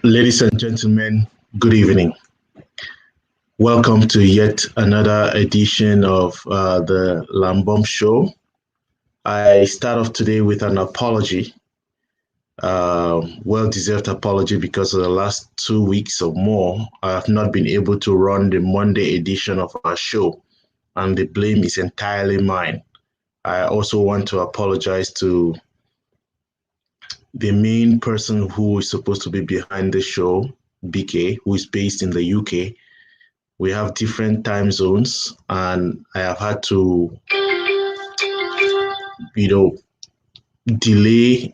Ladies and gentlemen, good evening. Welcome to yet another edition of the Lambom Show. I start off today with an apology, well-deserved apology, because of the last 2 weeks or more, I have not been able to run the Monday edition of our show, and the blame is entirely mine. I also want to apologize to the main person who is supposed to be behind the show, BK, who is based in the UK. We have different time zones, and I have had to, delay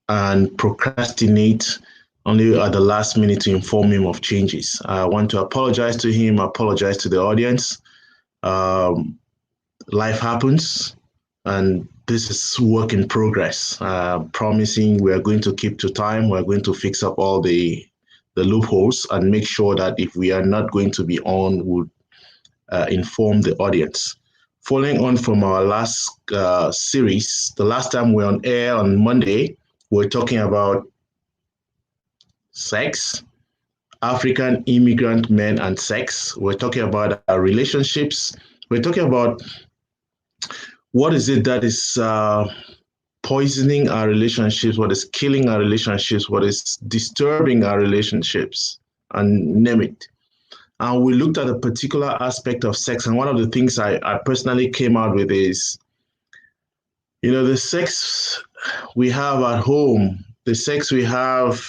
and procrastinate only at the last minute to inform him of changes. I want to apologize to him, apologize to the audience. Life happens, and this is work in progress. Promising we are going to keep to time. We're going to fix up all the loopholes and make sure that if we are not going to be on, we'll inform the audience. Following on from our last series, the last time we were on air on Monday, we were talking about sex, African immigrant men and sex. We're talking about our relationships. We're talking about what is it that is poisoning our relationships, what is killing our relationships, what is disturbing our relationships, and name it. And we looked at a particular aspect of sex. And one of the things I personally came out with is, the sex we have at home, the sex we have,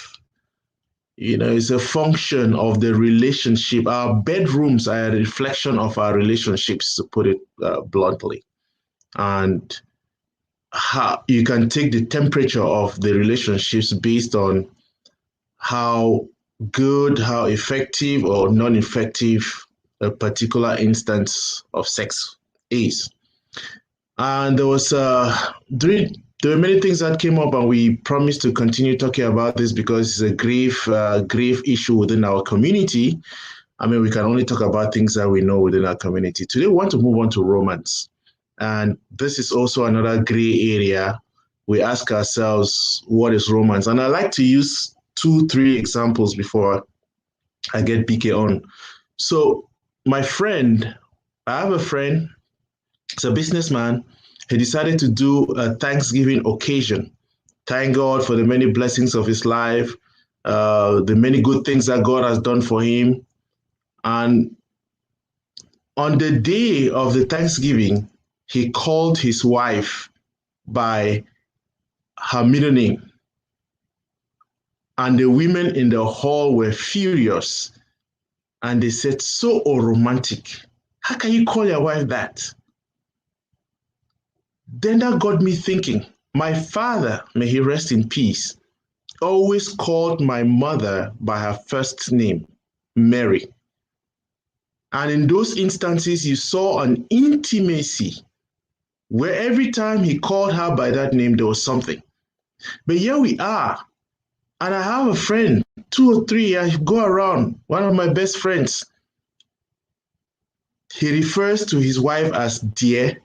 is a function of the relationship. Our bedrooms are a reflection of our relationships, to put it bluntly. And how you can take the temperature of the relationships based on how good, how effective or non-effective a particular instance of sex is. And there were many things that came up, and we promised to continue talking about this because it's a grave issue within our community. I mean, we can only talk about things that we know within our community. Today, we want to move on to romance. And this is also another gray area. We ask ourselves, what is romance? And I like to use 2-3 examples before I get BK on. So I have a friend, he's a businessman. He decided to do a Thanksgiving occasion. Thank God for the many blessings of his life, the many good things that God has done for him. And on the day of the Thanksgiving, he called his wife by her middle name. And the women in the hall were furious. And they said, so romantic. How can you call your wife that? Then that got me thinking. My father, may he rest in peace, always called my mother by her first name, Mary. And in those instances, you saw an intimacy where every time he called her by that name, there was something. But here we are. And I have a friend, 2 or 3, I go around, one of my best friends. He refers to his wife as dear.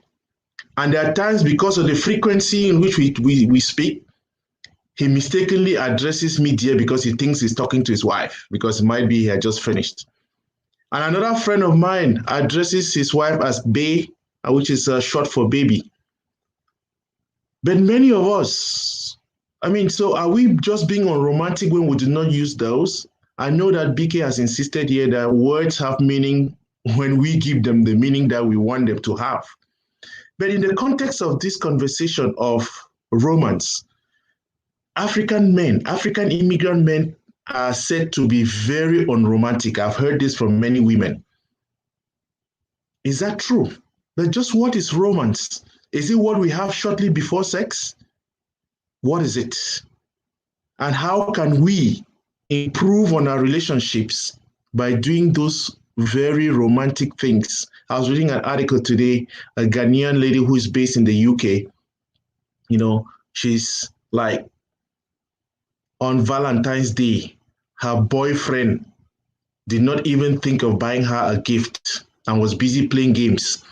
And there are times, because of the frequency in which we speak, he mistakenly addresses me dear because he thinks he's talking to his wife, because it might be he had just finished. And another friend of mine addresses his wife as bae, which is short for baby. But many of us, so are we just being unromantic when we do not use those? I know that BK has insisted here that words have meaning when we give them the meaning that we want them to have. But in the context of this conversation of romance, African immigrant men are said to be very unromantic. I've heard this from many women. Is that true? But just what is romance? Is it what we have shortly before sex? What is it? And how can we improve on our relationships by doing those very romantic things? I was reading an article today, a Ghanaian lady who is based in the UK. She's like, on Valentine's Day, her boyfriend did not even think of buying her a gift and was busy playing games.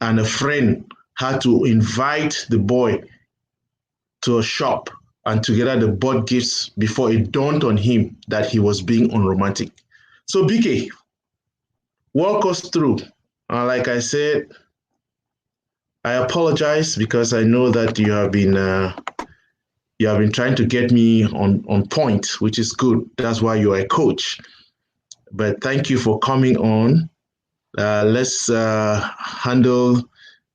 And a friend had to invite the boy to a shop and together they bought gifts before it dawned on him that he was being unromantic. So, BK, walk us through. Like I said, I apologize because I know that you have been trying to get me on point, which is good. That's why you're a coach. But thank you for coming on. Let's handle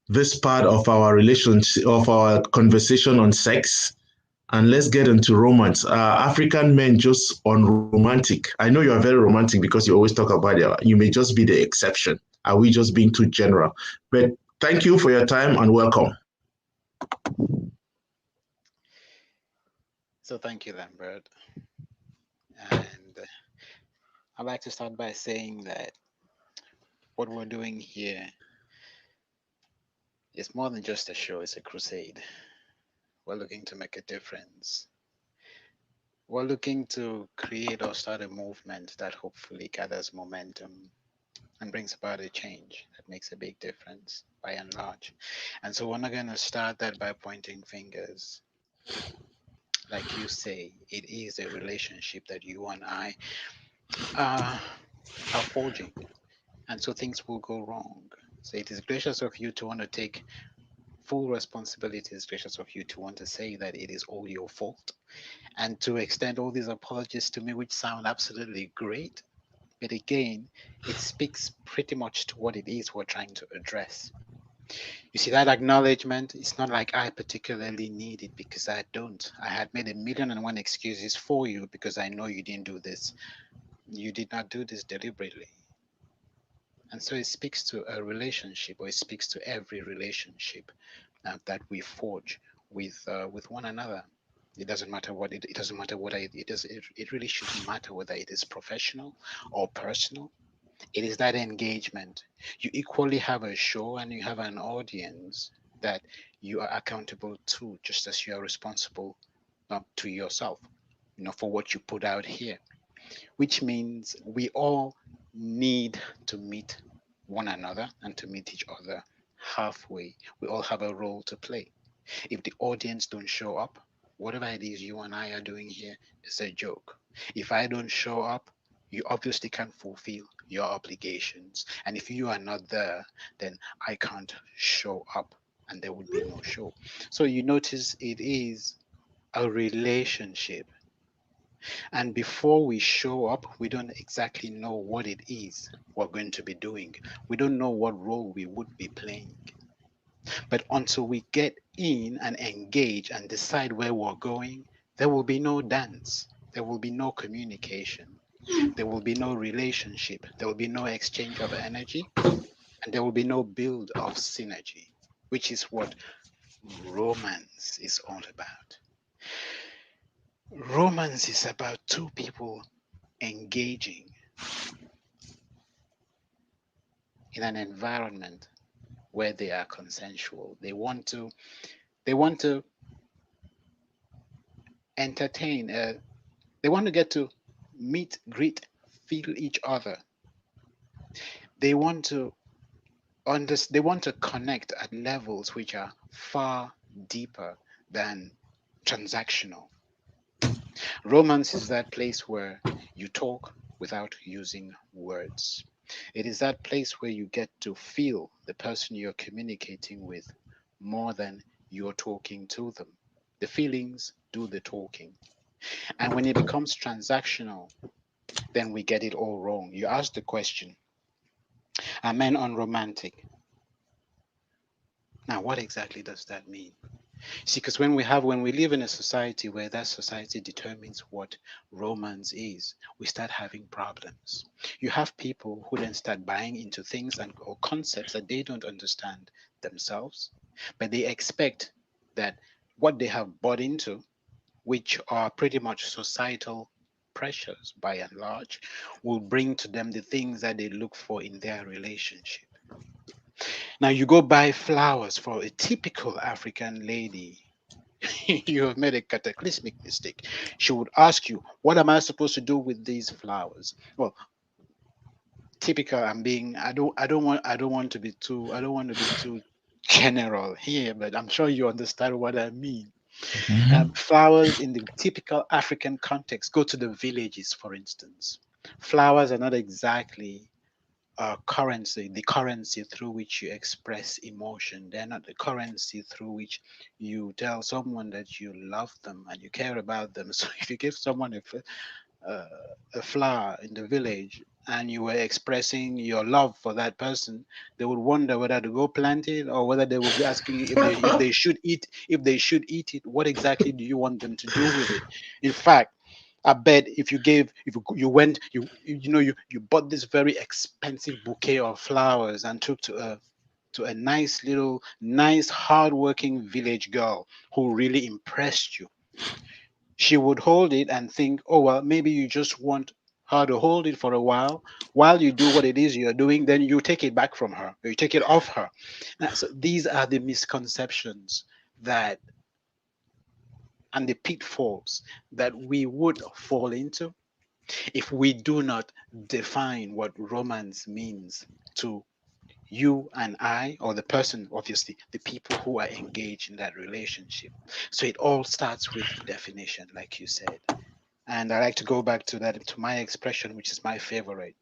this part of our relationship, of our conversation on sex, and let's get into romance. African men just unromantic. I know you are very romantic because you always talk about it. You may just be the exception. Are we just being too general? But thank you for your time and welcome. So thank you, Lambert. And I'd like to start by saying that what we're doing here is more than just a show, it's a crusade. We're looking to make a difference. We're looking to create or start a movement that hopefully gathers momentum and brings about a change that makes a big difference by and large. And so we're not going to start that by pointing fingers. Like you say, it is a relationship that you and I uh, are forging. And so things will go wrong. So it is gracious of you to want to take full responsibility. It's gracious of you to want to say that it is all your fault and to extend all these apologies to me, which sound absolutely great. But again, it speaks pretty much to what it is we're trying to address. You see, that acknowledgement, it's not like I particularly need it because I don't. I had made a million and one excuses for you because I know you didn't do this. You did not do this deliberately. And so it speaks to a relationship, or it speaks to every relationship that we forge with one another. It doesn't matter what it doesn't matter what it does. It really shouldn't matter whether it is professional or personal. It is that engagement. You equally have a show and you have an audience that you are accountable to, just as you are responsible to yourself, for what you put out here. Which means we all need to meet one another and to meet each other halfway. We all have a role to play. If the audience don't show up, whatever it is you and I are doing here is a joke. If I don't show up, you obviously can't fulfill your obligations. And if you are not there, then I can't show up and there would be no show. So you notice it is a relationship. And before we show up, we don't exactly know what it is we're going to be doing. We don't know what role we would be playing. But until we get in and engage and decide where we're going, there will be no dance. There will be no communication. There will be no relationship. There will be no exchange of energy. And there will be no build of synergy, which is what romance is all about. Romance is about two people engaging in an environment where they are consensual. They want to entertain. They want to get to meet, greet, feel each other. They want to they want to connect at levels which are far deeper than transactional. Romance is that place where you talk without using words. It is that place where you get to feel the person you're communicating with more than you're talking to them. The feelings do the talking. And when it becomes transactional, then we get it all wrong. You ask the question, are men unromantic? Now, what exactly does that mean? See, because when we live in a society where that society determines what romance is, we start having problems. You have people who then start buying into things and or concepts that they don't understand themselves, but they expect that what they have bought into, which are pretty much societal pressures by and large, will bring to them the things that they look for in their relationship. Now, you go buy flowers for a typical African lady. You have made a cataclysmic mistake. She would ask you, what am I supposed to do with these flowers? Well, typical, I don't want to be too general here, but I'm sure you understand what I mean. Mhm. Flowers in the typical African context, go to the villages, for instance. Flowers are not exactly currency, the currency through which you express emotion. They're not the currency through which you tell someone that you love them and you care about them. So if you give someone uh, a flower in the village and you were expressing your love for that person, they would wonder whether to go plant it or whether they will be asking you if they should eat it. What exactly do you want them to do with it? In fact, I bet if you went you bought this very expensive bouquet of flowers and took to a nice little nice hardworking village girl who really impressed you, she would hold it and think, oh, well, maybe you just want her to hold it for a while you do what it is you're doing, then you take it back from her, you take it off her. Now, so these are the misconceptions that and the pitfalls that we would fall into if we do not define what romance means to you and I, or the person, obviously, the people who are engaged in that relationship. So it all starts with definition, like you said. And I like to go back to that, to my expression, which is my favorite.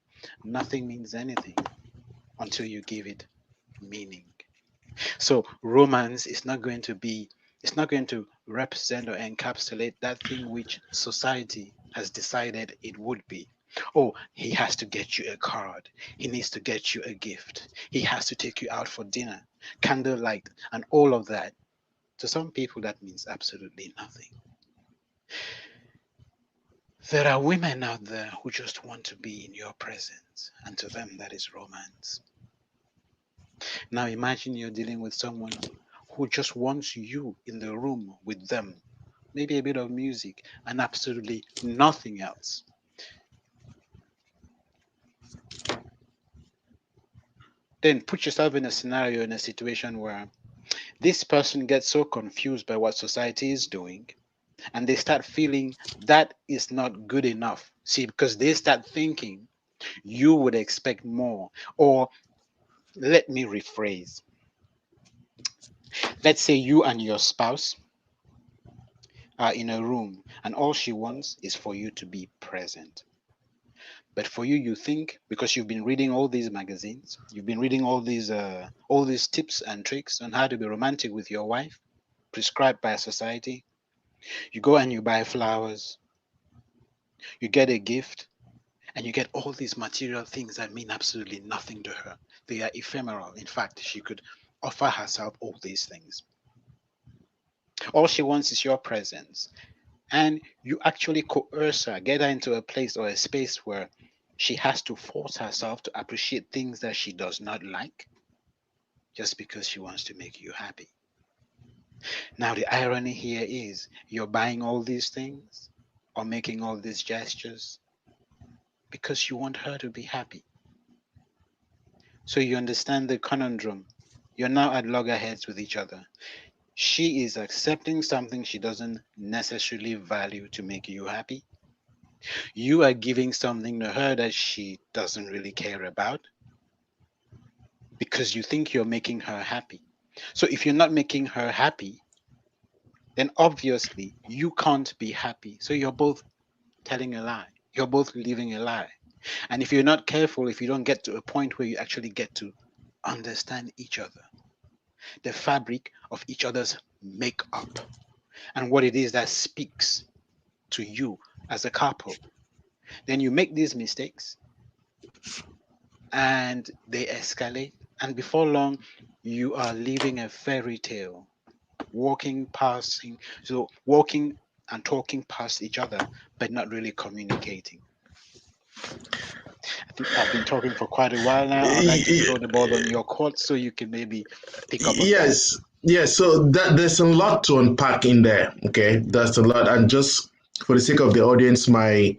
Nothing means anything until you give it meaning. So romance is not going to be, it's not going to represent or encapsulate that thing which society has decided it would be. Oh, he has to get you a card. He needs to get you a gift. He has to take you out for dinner, candlelight, and all of that. To some people, that means absolutely nothing. There are women out there who just want to be in your presence, and to them, that is romance. Now, imagine you're dealing with someone who just wants you in the room with them, maybe a bit of music, and absolutely nothing else. Then put yourself in a scenario, in a situation where this person gets so confused by what society is doing, and they start feeling that is not good enough. See, because they start thinking you would expect more. Or let me rephrase. Let's say you and your spouse are in a room and all she wants is for you to be present. But for you, you think because you've been reading all these magazines, you've been reading all these tips and tricks on how to be romantic with your wife, prescribed by society. You go and you buy flowers, you get a gift, and you get all these material things that mean absolutely nothing to her. They are ephemeral. In fact, she could offer herself all these things. All she wants is your presence. And you actually coerce her, get her into a place or a space where she has to force herself to appreciate things that she does not like just because she wants to make you happy. Now, the irony here is you're buying all these things or making all these gestures because you want her to be happy. So you understand the conundrum. You're now at loggerheads with each other. She is accepting something she doesn't necessarily value to make you happy. You are giving something to her that she doesn't really care about because you think you're making her happy. So if you're not making her happy, then obviously you can't be happy. So you're both telling a lie. You're both living a lie. And if you're not careful, if you don't get to a point where you actually get to understand each other, the fabric of each other's makeup, and what it is that speaks to you as a couple, then you make these mistakes and they escalate. And before long, you are living a fairy tale, walking and talking past each other, but not really communicating. I think I've been talking for quite a while now. I'd like to throw the ball on your court so you can maybe pick up on that. Yes, yes. So there's a lot to unpack in there. Okay, that's a lot. And just for the sake of the audience, my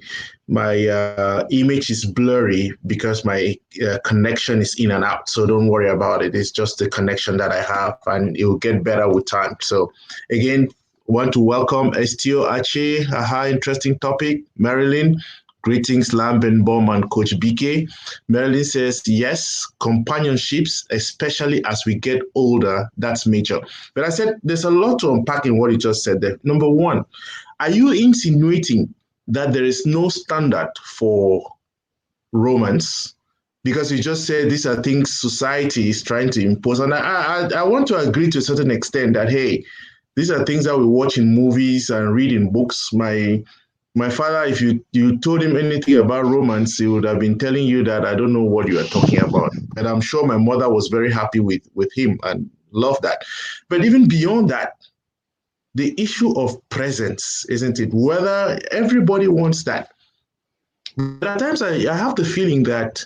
image is blurry because my connection is in and out. So don't worry about it. It's just the connection that I have, and it will get better with time. So again, want to welcome Estio Ache. Aha, interesting topic, Marilyn. Greetings, Lambenbaum and Coach BK. Marilyn says, yes, companionships, especially as we get older, that's major. But I said there's a lot to unpack in what you just said there. Number one, are you insinuating that there is no standard for romance? Because you just said these are things society is trying to impose. And I want to agree to a certain extent that, hey, these are things that we watch in movies and read in books. My father, if you told him anything about romance, he would have been telling you that I don't know what you are talking about. But I'm sure my mother was very happy with him and loved that. But even beyond that, the issue of presence, isn't it? Whether everybody wants that. But at times I have the feeling that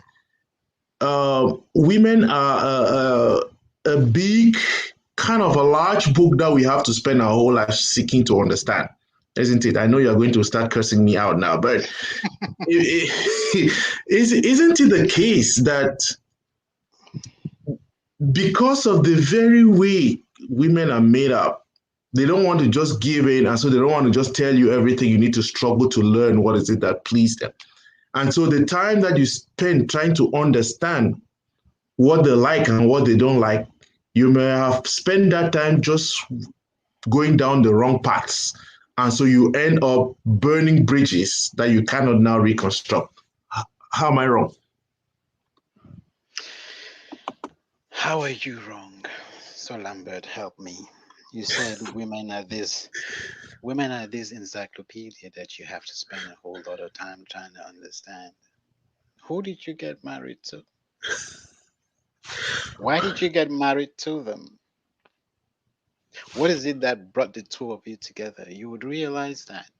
women are a big, kind of a large book that we have to spend our whole life seeking to understand, isn't it? I know you're going to start cursing me out now, but isn't it the case that because of the very way women are made up, they don't want to just give in, and so they don't want to just tell you everything. You need to struggle to learn what is it that pleased them. And so the time that you spend trying to understand what they like and what they don't like, you may have spent that time just going down the wrong paths. And so you end up burning bridges that you cannot now reconstruct. How am I wrong? How are you wrong? So Lambert, help me. You said women are this encyclopedia that you have to spend a whole lot of time trying to understand. Who did you get married to? Why did you get married to them? What is it that brought the two of you together? You would realize that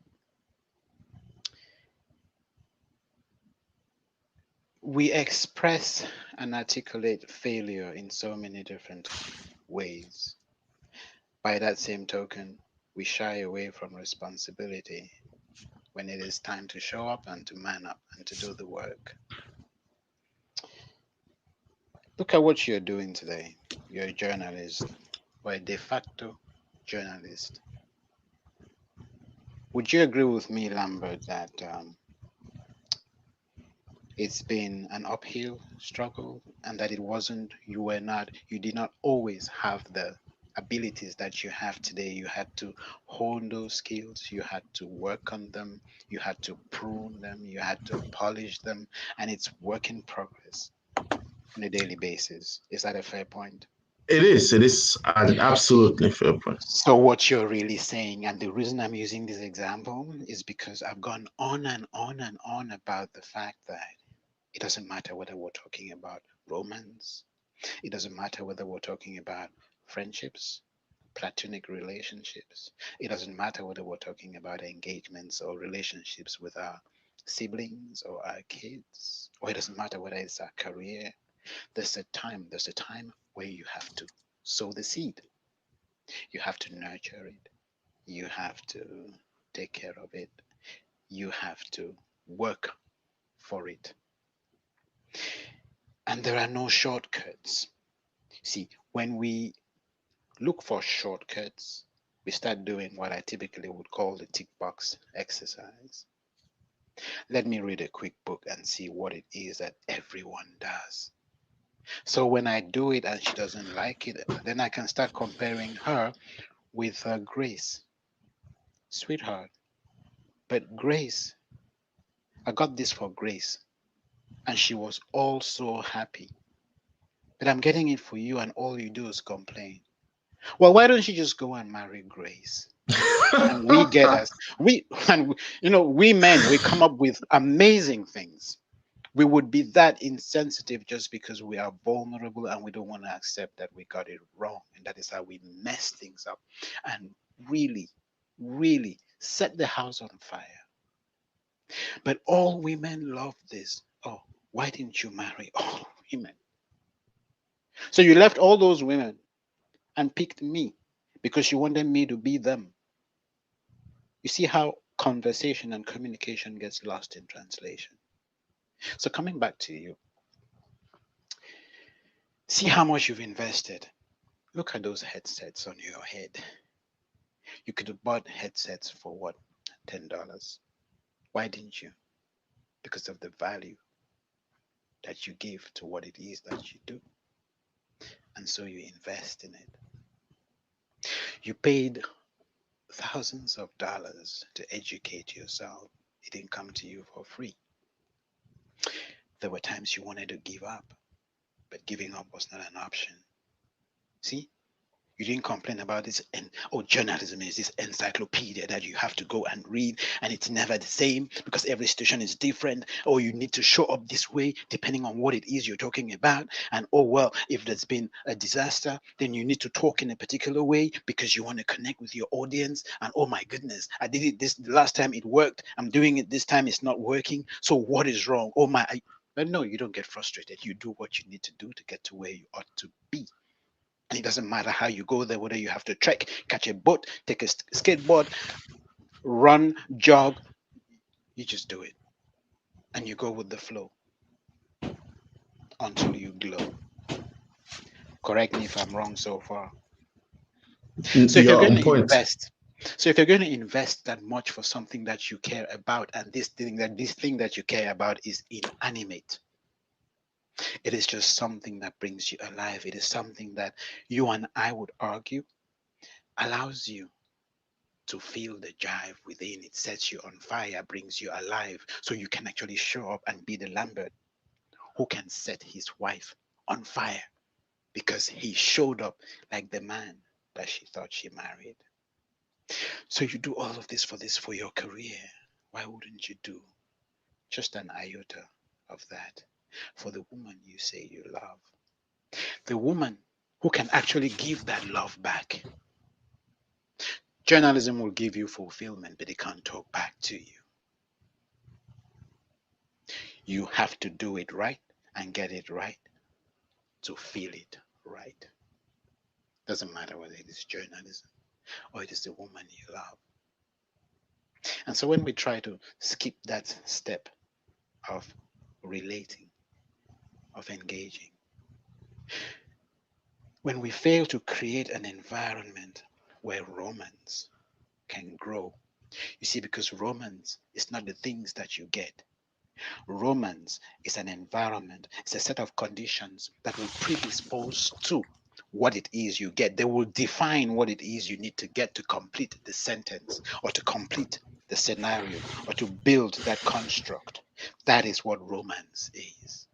we express and articulate failure in so many different ways. By that same token, we shy away from responsibility when it is time to show up and to man up and to do the work. Look at what you're doing today. You're a journalist or a de facto journalist. Would you agree with me, Lambert, that it's been an uphill struggle and that you did not always have the abilities that you have today? You had to hone those skills, you had to work on them, you had to prune them, you had to polish them, and it's work in progress on a daily basis. Is that a fair point? It is an absolutely fair point. So what you're really saying, and the reason I'm using this example is because I've gone on and on and on about the fact that it doesn't matter whether we're talking about romance, it doesn't matter whether we're talking about friendships, platonic relationships, it doesn't matter whether we're talking about engagements or relationships with our siblings or our kids, or it doesn't matter whether it's our career. There's a time where you have to sow the seed. You have to nurture it. You have to take care of it. You have to work for it. And there are no shortcuts. See, when we look for shortcuts, we start doing what I typically would call the tick box exercise. Let me read a quick book and see what it is that everyone does. So when I do it and she doesn't like it, then I can start comparing her with Grace. Sweetheart, but Grace, I got this for Grace, and she was also happy. But I'm getting it for you, and all you do is complain. Well, why don't you just go and marry Grace? And we get us, we, and we men, we come up with amazing things. We would be that insensitive just because we are vulnerable and we don't want to accept that we got it wrong. And that is how we mess things up and really, really set the house on fire. But all women love this. Oh, why didn't you marry all women? So you left all those women and picked me because you wanted me to be them. You see how conversation and communication gets lost in translation. So coming back to you, see how much you've invested. Look at those headsets on your head. You could have bought headsets for what? $10. Why didn't you? because of the value that you give to what it is that you do. And so you invest in it. You paid thousands of dollars to educate yourself. It didn't come to you for free. There were times you wanted to give up, but giving up was not an option. See, you didn't complain about this, and oh, journalism is this encyclopedia that you have to go and read, and it's never the same because every situation is different. Or you need to show up this way depending on what it is you're talking about. And oh, well, if there's been a disaster, then you need to talk in a particular way because you want to connect with your audience. And oh my goodness, I did it this the last time, it worked. I'm doing it this time, it's not working. So what is wrong? Oh my. But no, you don't get frustrated. You do what you need to do to get to where you ought to be. And it doesn't matter how you go there, whether you have to trek, catch a boat, take a skateboard, run, jog, you just do it. And you go with the flow until you glow. Correct me if I'm wrong so far. So if you're You're going on to point. invest, so if you're going to invest that much for something that you care about, and this thing that you care about is inanimate, it is just something that brings you alive. It is something that you and I would argue allows you to feel the drive within. It sets you on fire, brings you alive, so you can actually show up and be the Lambert who can set his wife on fire because he showed up like the man that she thought she married. So you do all of this for your career. Why wouldn't you do just an iota of that for the woman you say you love? The woman who can actually give that love back. Journalism will give you fulfillment, but it can't talk back to you. You have to do it right and get it right to feel it right. Doesn't matter whether it is journalism or it is the woman you love. And so when we try to skip that step of relating, of engaging, when we fail to create an environment where romance can grow, you see, because romance is not the things that you get. Romance is an environment, it's a set of conditions that will predispose to what it is you get. They will define what it is you need to get to complete the sentence or to complete the scenario or to build that construct. That is what romance is.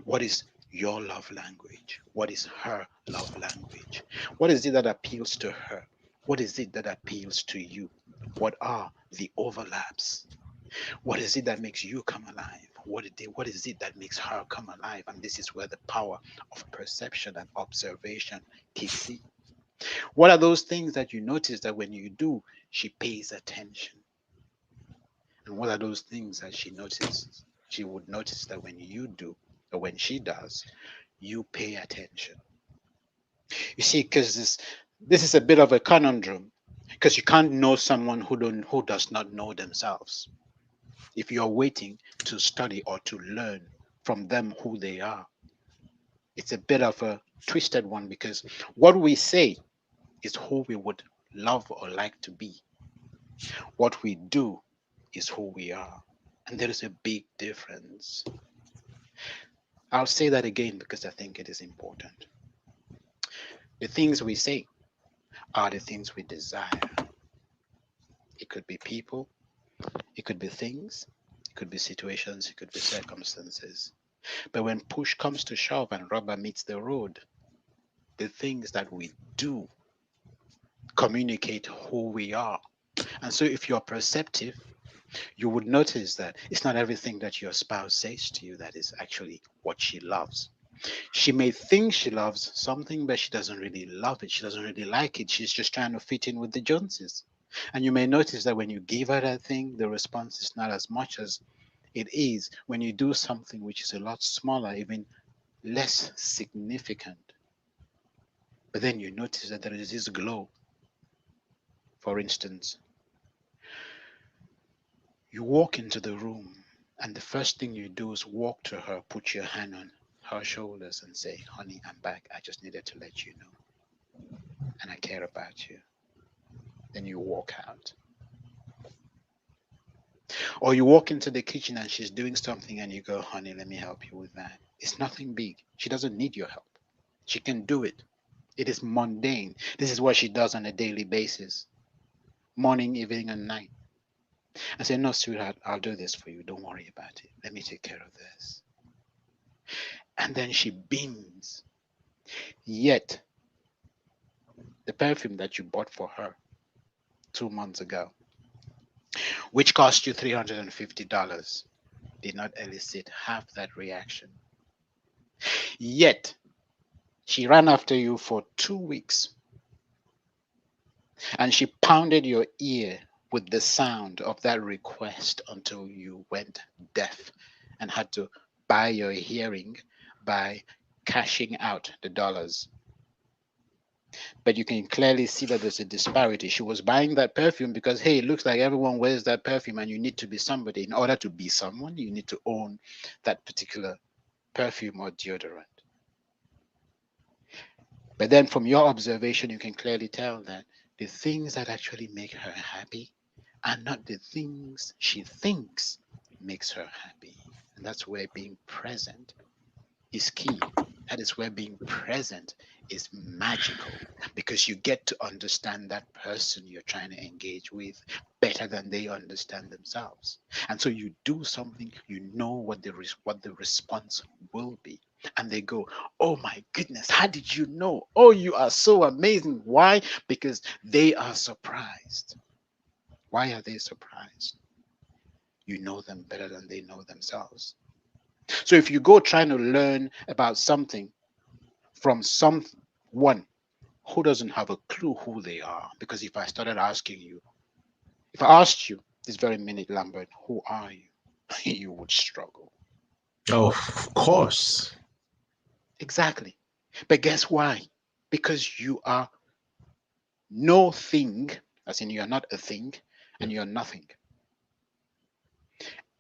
What is your love language? What is her love language? What is it that appeals to her? What is it that appeals to you? What are the overlaps? What is it that makes you come alive? What is it that makes her come alive? And this is where the power of perception and observation kicks in. What are those things that you notice that when you do, she pays attention? And what are those things that she would notice that when you do, or when she does, you pay attention? You see, because this is a bit of a conundrum, because you can't know someone who does not know themselves. If you're waiting to study or to learn from them who they are, it's a bit of a twisted one because what we say is who we would love or like to be. What we do is who we are. And there is a big difference. I'll say that again because I think it is important. The things we say are the things we desire. It could be people, it could be things, it could be situations, it could be circumstances. But when push comes to shove and rubber meets the road, the things that we do communicate who we are. And so if you're perceptive, you would notice that it's not everything that your spouse says to you that is actually what she loves. She may think she loves something, but she doesn't really love it. She doesn't really like it. She's just trying to fit in with the Joneses. And you may notice that when you give her that thing, the response is not as much as it is when you do something which is a lot smaller, even less significant. But then you notice that there is this glow. For instance, you walk into the room, and the first thing you do is walk to her, put your hand on her shoulders, and say, "Honey, I'm back. I just needed to let you know. And I care about you." Then you walk out. Or you walk into the kitchen and she's doing something and you go, honey, let me help you with that. It's nothing big. She doesn't need your help. She can do it. It is mundane. This is what she does on a daily basis, morning, evening, and night. I say, no, sweetheart, I'll do this for you. Don't worry about it. Let me take care of this. And then she beams. Yet, the perfume that you bought for her 2 months ago, which cost you $350, did not elicit half that reaction. Yet, she ran after you for 2 weeks and she pounded your ear with the sound of that request until you went deaf and had to buy your hearing by cashing out the dollars. But you can clearly see that there's a disparity. She was buying that perfume because, hey, it looks like everyone wears that perfume and you need to be somebody. In order to be someone, you need to own that particular perfume or deodorant. But then from your observation, you can clearly tell that the things that actually make her happy are not the things she thinks makes her happy. And that's where being present is key. That is where being present is magical because you get to understand that person you're trying to engage with better than they understand themselves. And so you do something, you know what the response will be. And they go, oh my goodness, how did you know? Oh, you are so amazing. Why? Because they are surprised. Why are they surprised? You know them better than they know themselves. So if you go trying to learn about something from someone who doesn't have a clue who they are, because if I started asking you, if I asked you this very minute, Lambert, who are you? You would struggle. Oh, of course. Exactly. But guess why? Because you are no thing, as in you are not a thing, and you're nothing.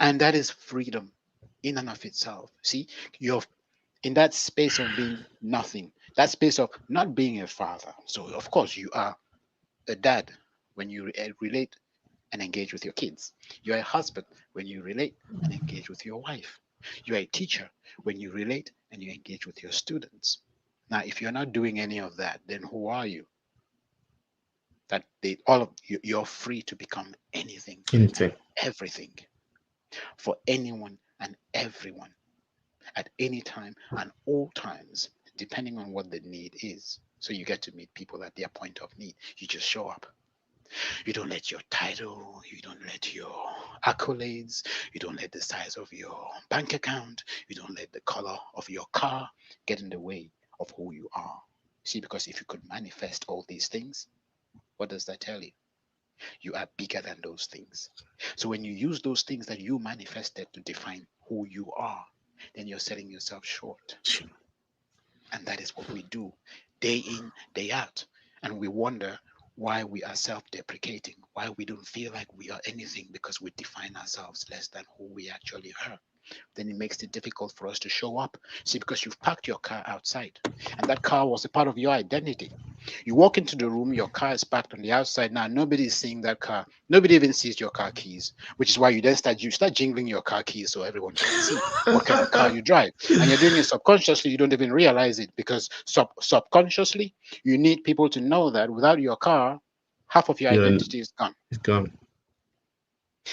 And that is freedom in and of itself. See, you're in that space of being nothing, that space of not being a father. So, of course, you are a dad when you relate and engage with your kids. You're a husband when you relate and engage with your wife. You're a teacher when you relate and you engage with your students. Now, if you're not doing any of that, then who are you? That they all of you, you're free to become anything and Anything. everything for anyone and everyone at any time and all times, depending on what the need is. So you get to meet people at their point of need. You just show up. You don't let your title, you don't let your accolades, you don't let the size of your bank account, you don't let the color of your car get in the way of who you are. See, because if you could manifest all these things, what does that tell you? You are bigger than those things. So when you use those things that you manifested to define who you are, then you're selling yourself short. And that is what we do day in, day out. And we wonder why we are self deprecating, why we don't feel like we are anything because we define ourselves less than who we actually are. Then it makes it difficult for us to show up. See, because you've parked your car outside, and that car was a part of your identity. You walk into the room, your car is parked on the outside. Now nobody is seeing that car. Nobody even sees your car keys, which is why you start jingling your car keys so everyone can see what kind of car you drive. And you're doing it subconsciously. You don't even realize it because subconsciously you need people to know that without your car, half of your Yeah, identity is gone. it's gone.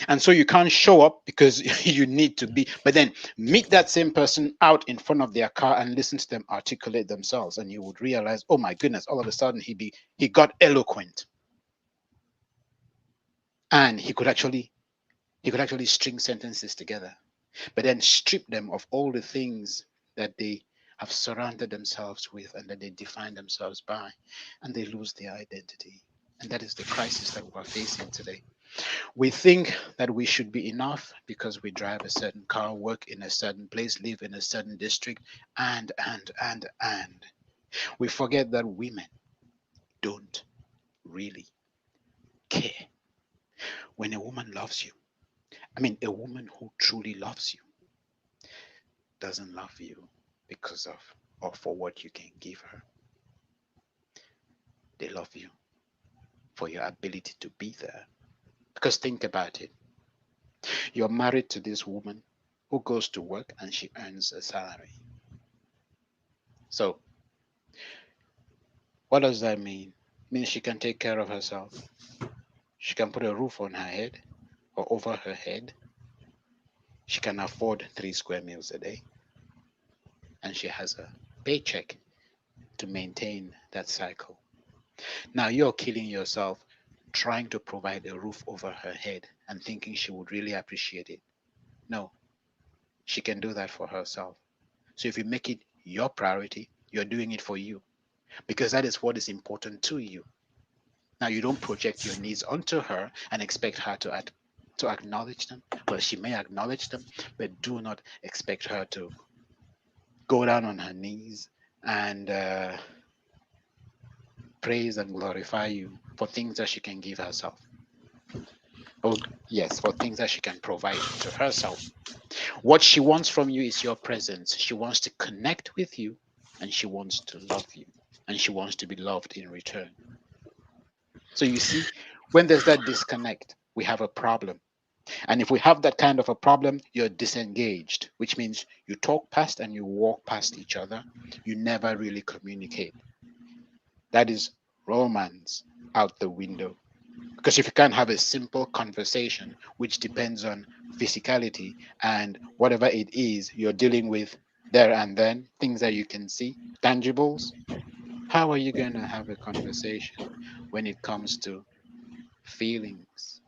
And so you can't show up because you need to be, but then meet that same person out in front of their car and listen to them articulate themselves, and you would realize, oh my goodness, all of a sudden he got eloquent, and he could actually string sentences together, but then strip them of all the things that they have surrounded themselves with and that they define themselves by, and they lose their identity. And that is the crisis that we're facing today. We think that we should be enough because we drive a certain car, work in a certain place, live in a certain district, and. We forget that women don't really care. When a woman loves you, I mean, a woman who truly loves you doesn't love you because of or for what you can give her. They love you for your ability to be there. Because think about it. You're married to this woman who goes to work and she earns a salary. So, what does that mean? It means she can take care of herself. She can put a roof on her head or over her head. She can afford 3 square meals a day. And she has a paycheck to maintain that cycle. Now you're killing yourself trying to provide a roof over her head and thinking she would really appreciate it. No, she can do that for herself. So if you make it your priority, you're doing it for you because that is what is important to you. Now you don't project your needs onto her and expect her to acknowledge them. Well, she may acknowledge them, but do not expect her to go down on her knees and praise and glorify you for things that she can give herself. Oh, yes, for things that she can provide to herself. What she wants from you is your presence. She wants to connect with you and she wants to love you and she wants to be loved in return. So you see, when there's that disconnect, we have a problem. And if we have that kind of a problem, you're disengaged, which means you talk past and you walk past each other. You never really communicate. That is romance out the window. Because if you can't have a simple conversation, which depends on physicality and whatever it is you're dealing with there and then, things that you can see, tangibles, how are you going to have a conversation when it comes to feelings,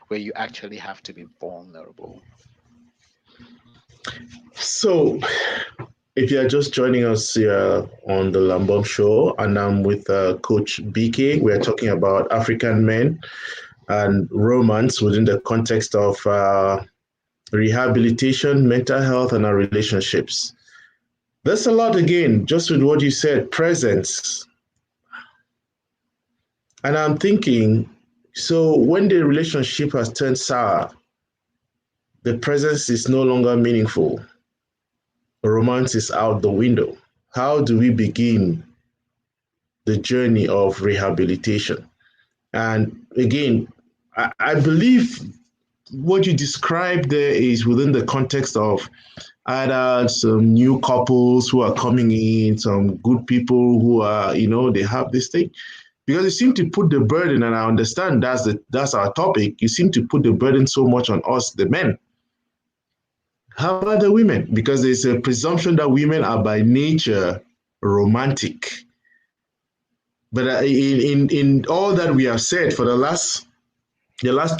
where you actually have to be vulnerable? So, if you are just joining us here on the Lambom Show, and I'm with Coach BK, we're talking about African men and romance within the context of rehabilitation, mental health, and our relationships. There's a lot again, just with what you said, presence. And I'm thinking, so when the relationship has turned sour, the presence is no longer meaningful. Romance is out the window. How do we begin the journey of rehabilitation? And again, I believe what you described there is within the context of either some new couples who are coming in, some good people who are, they have this thing. Because you seem to put the burden, and I understand that's our topic. You seem to put the burden so much on us, the men. How about the women? Because there's a presumption that women are by nature romantic. But in all that we have said for the last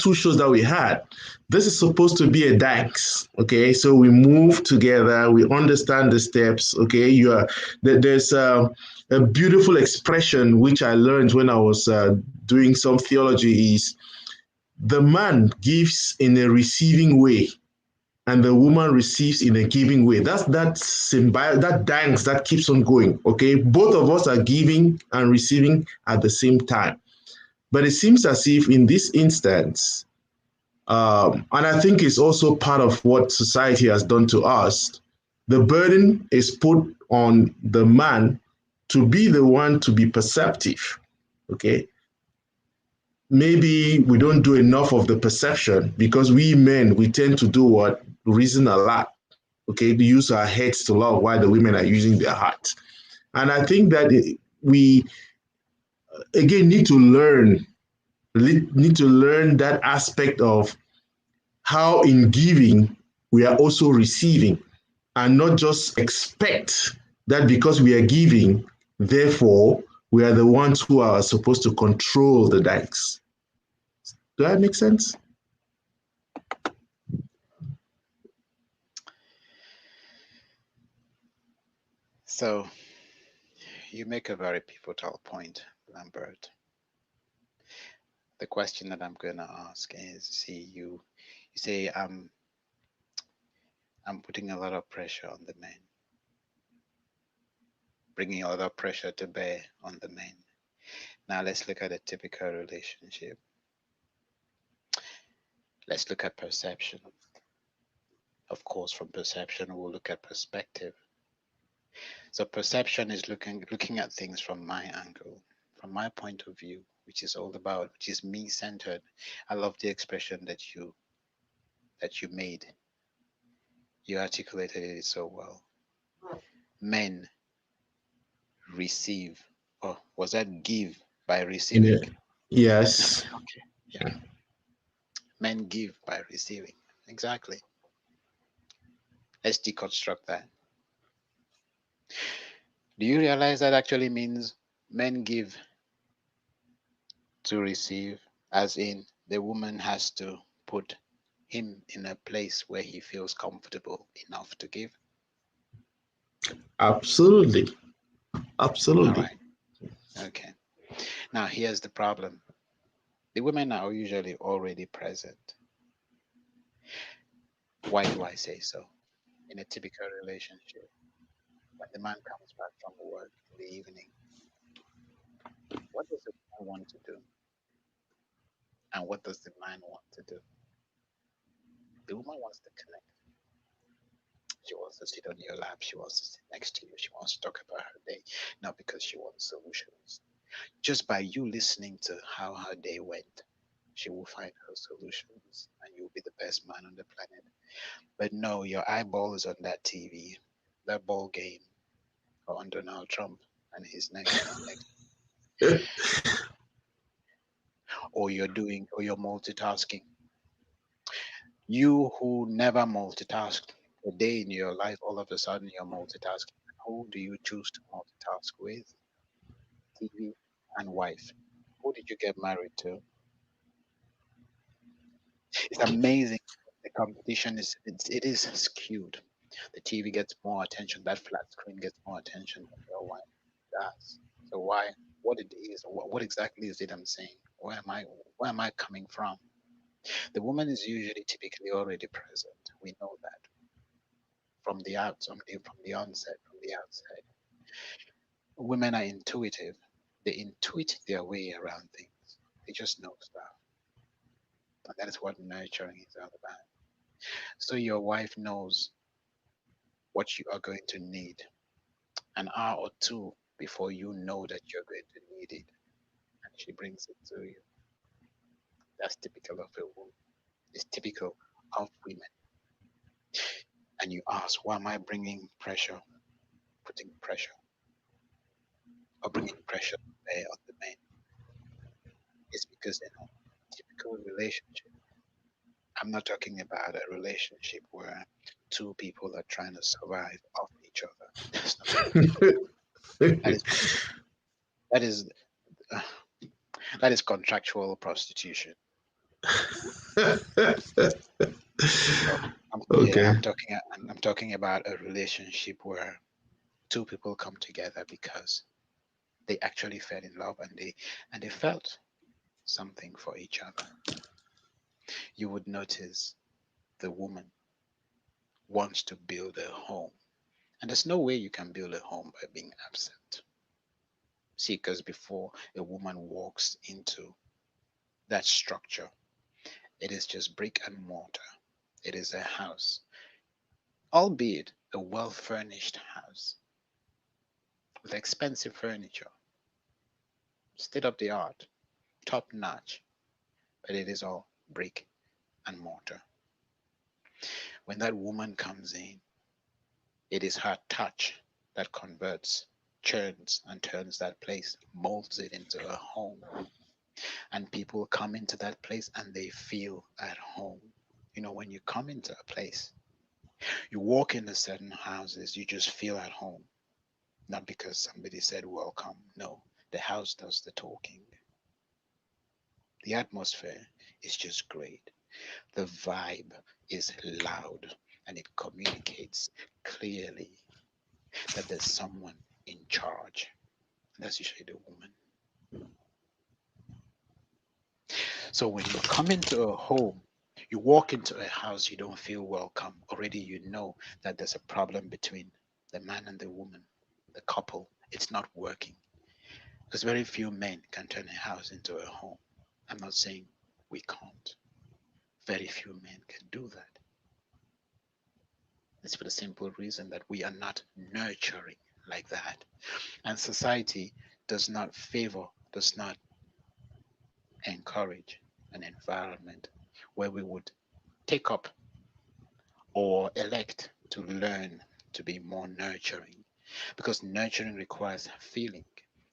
two shows that we had, this is supposed to be a dance. Okay, so we move together, we understand the steps. Okay, there's a beautiful expression which I learned when I was doing some theology is the man gives in a receiving way and the woman receives in a giving way. That's that dance that keeps on going. Okay, both of us are giving and receiving at the same time. But it seems as if in this instance, and I think it's also part of what society has done to us, the burden is put on the man to be the one to be perceptive. Okay. Maybe we don't do enough of the perception because we men, we tend to do what? Reason a lot. Okay. We use our heads to love while the women are using their hearts. And I think that we, again, need to learn that aspect of how in giving we are also receiving and not just expect that because we are giving, therefore we are the ones who are supposed to control the dikes. Does that make sense? So you make a very pivotal point, Lambert. The question that I'm going to ask is, see, you say I'm putting a lot of pressure on the men, bringing a lot of pressure to bear on the men. Now let's look at a typical relationship. Let's look at perception. Of course, from perception, we'll look at perspective. So perception is looking at things from my angle, from my point of view, which is all about, which is me centered. I love the expression that you that you made. You articulated it so well. Men receive, or was that give by In receiving? it. Yes. Okay, yeah. Men give by receiving. Exactly. Let's deconstruct that. Do you realize that actually means men give to receive, as in the woman has to put him in a place where he feels comfortable enough to give? Absolutely. All Absolutely. right. Okay. Now, here's the problem: the women are usually already present. Why do I say so? In a typical relationship, when the man comes back from work in the evening, what does the woman want to do? And what does the man want to do? The woman wants to connect. She wants to sit on your lap. She wants to sit next to you. She wants to talk about her day, not because she wants solutions. Just by you listening to how her day went, she will find her solutions and you'll be the best man on the planet. But no, your eyeball is on that TV, that ball game, or on Donald Trump and his next, or you're multitasking. You who never multitasked a day in your life, all of a sudden you're multitasking. Who do you choose to multitask with? TV and wife. Who did you get married to? It's amazing. The competition it is skewed. The TV gets more attention. That flat screen gets more attention than your wife does. So why? What it is? What exactly is it I'm saying? Where am I? Where am I coming from? The woman is usually typically already present. We know that from the onset, from the outset. Women are intuitive. They intuit their way around things. They just know stuff. And that is what nurturing is all about. So your wife knows what you are going to need an hour or two before you know that you're going to need it. And she brings it to you. That's typical of a woman. It's typical of women. And you ask, why am I bringing pressure, putting pressure, or bringing pressure there on the men? It's because in a typical relationship, I'm not talking about a relationship where two people are trying to survive off each other. That's not what I'm talking about. That is that is uh, that is contractual prostitution. So Okay. I'm talking about a relationship where two people come together because they actually fell in love and they felt something for each other. You would notice the woman wants to build a home. And there's no way you can build a home by being absent. See, because before a woman walks into that structure, it is just brick and mortar. It is a house, albeit a well furnished house with expensive furniture, state of the art, top notch, but it is all brick and mortar. When that woman comes in, it is her touch that converts, churns, and turns that place, molds it into a home. And people come into that place and they feel at home. You know, when you come into a place, you walk into certain houses, you just feel at home. Not because somebody said welcome. No, the house does the talking. The atmosphere is just great. The vibe is loud and it communicates clearly that there's someone in charge. And that's usually the woman. So when you come into a home, you walk into a house, you don't feel welcome. Already you know that there's a problem between the man and the woman, the couple. It's not working. Because very few men can turn a house into a home. I'm not saying we can't. Very few men can do that. It's for the simple reason that we are not nurturing like that. And society does not favor, does not encourage an environment where we would take up or elect to learn to be more nurturing, because nurturing requires feeling.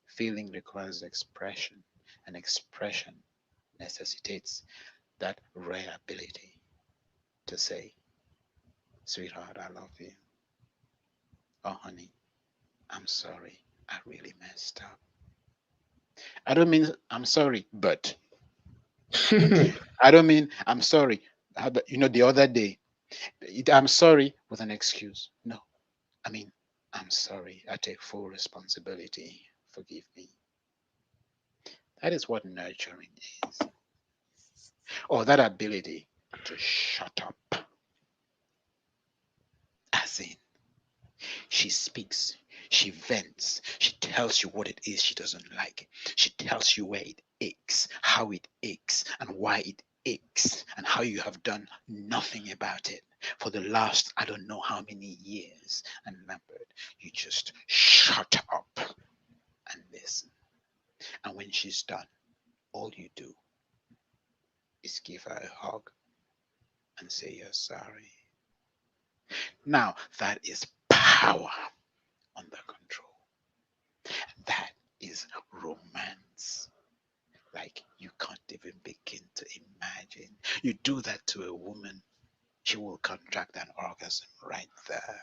Feeling requires expression, and expression necessitates that rare ability to say, sweetheart, I love you. Oh, honey, I'm sorry. I really messed up. I don't mean I'm sorry, but I don't mean I'm sorry. The other day, I'm sorry with an excuse. No, I mean, I'm sorry. I take full responsibility. Forgive me. That is what nurturing is. Or that ability to shut up. As in, she speaks, she vents, she tells you what it is she doesn't like. She tells you where it aches, how it aches, and why it aches, and how you have done nothing about it for the last I don't know how many years. And Lambert, you just shut up and listen. And when she's done, all you do is give her a hug and say you're sorry. Now, that is power under control. That is romance. Like you can't even begin to imagine. You do that to a woman, she will contract an orgasm right there.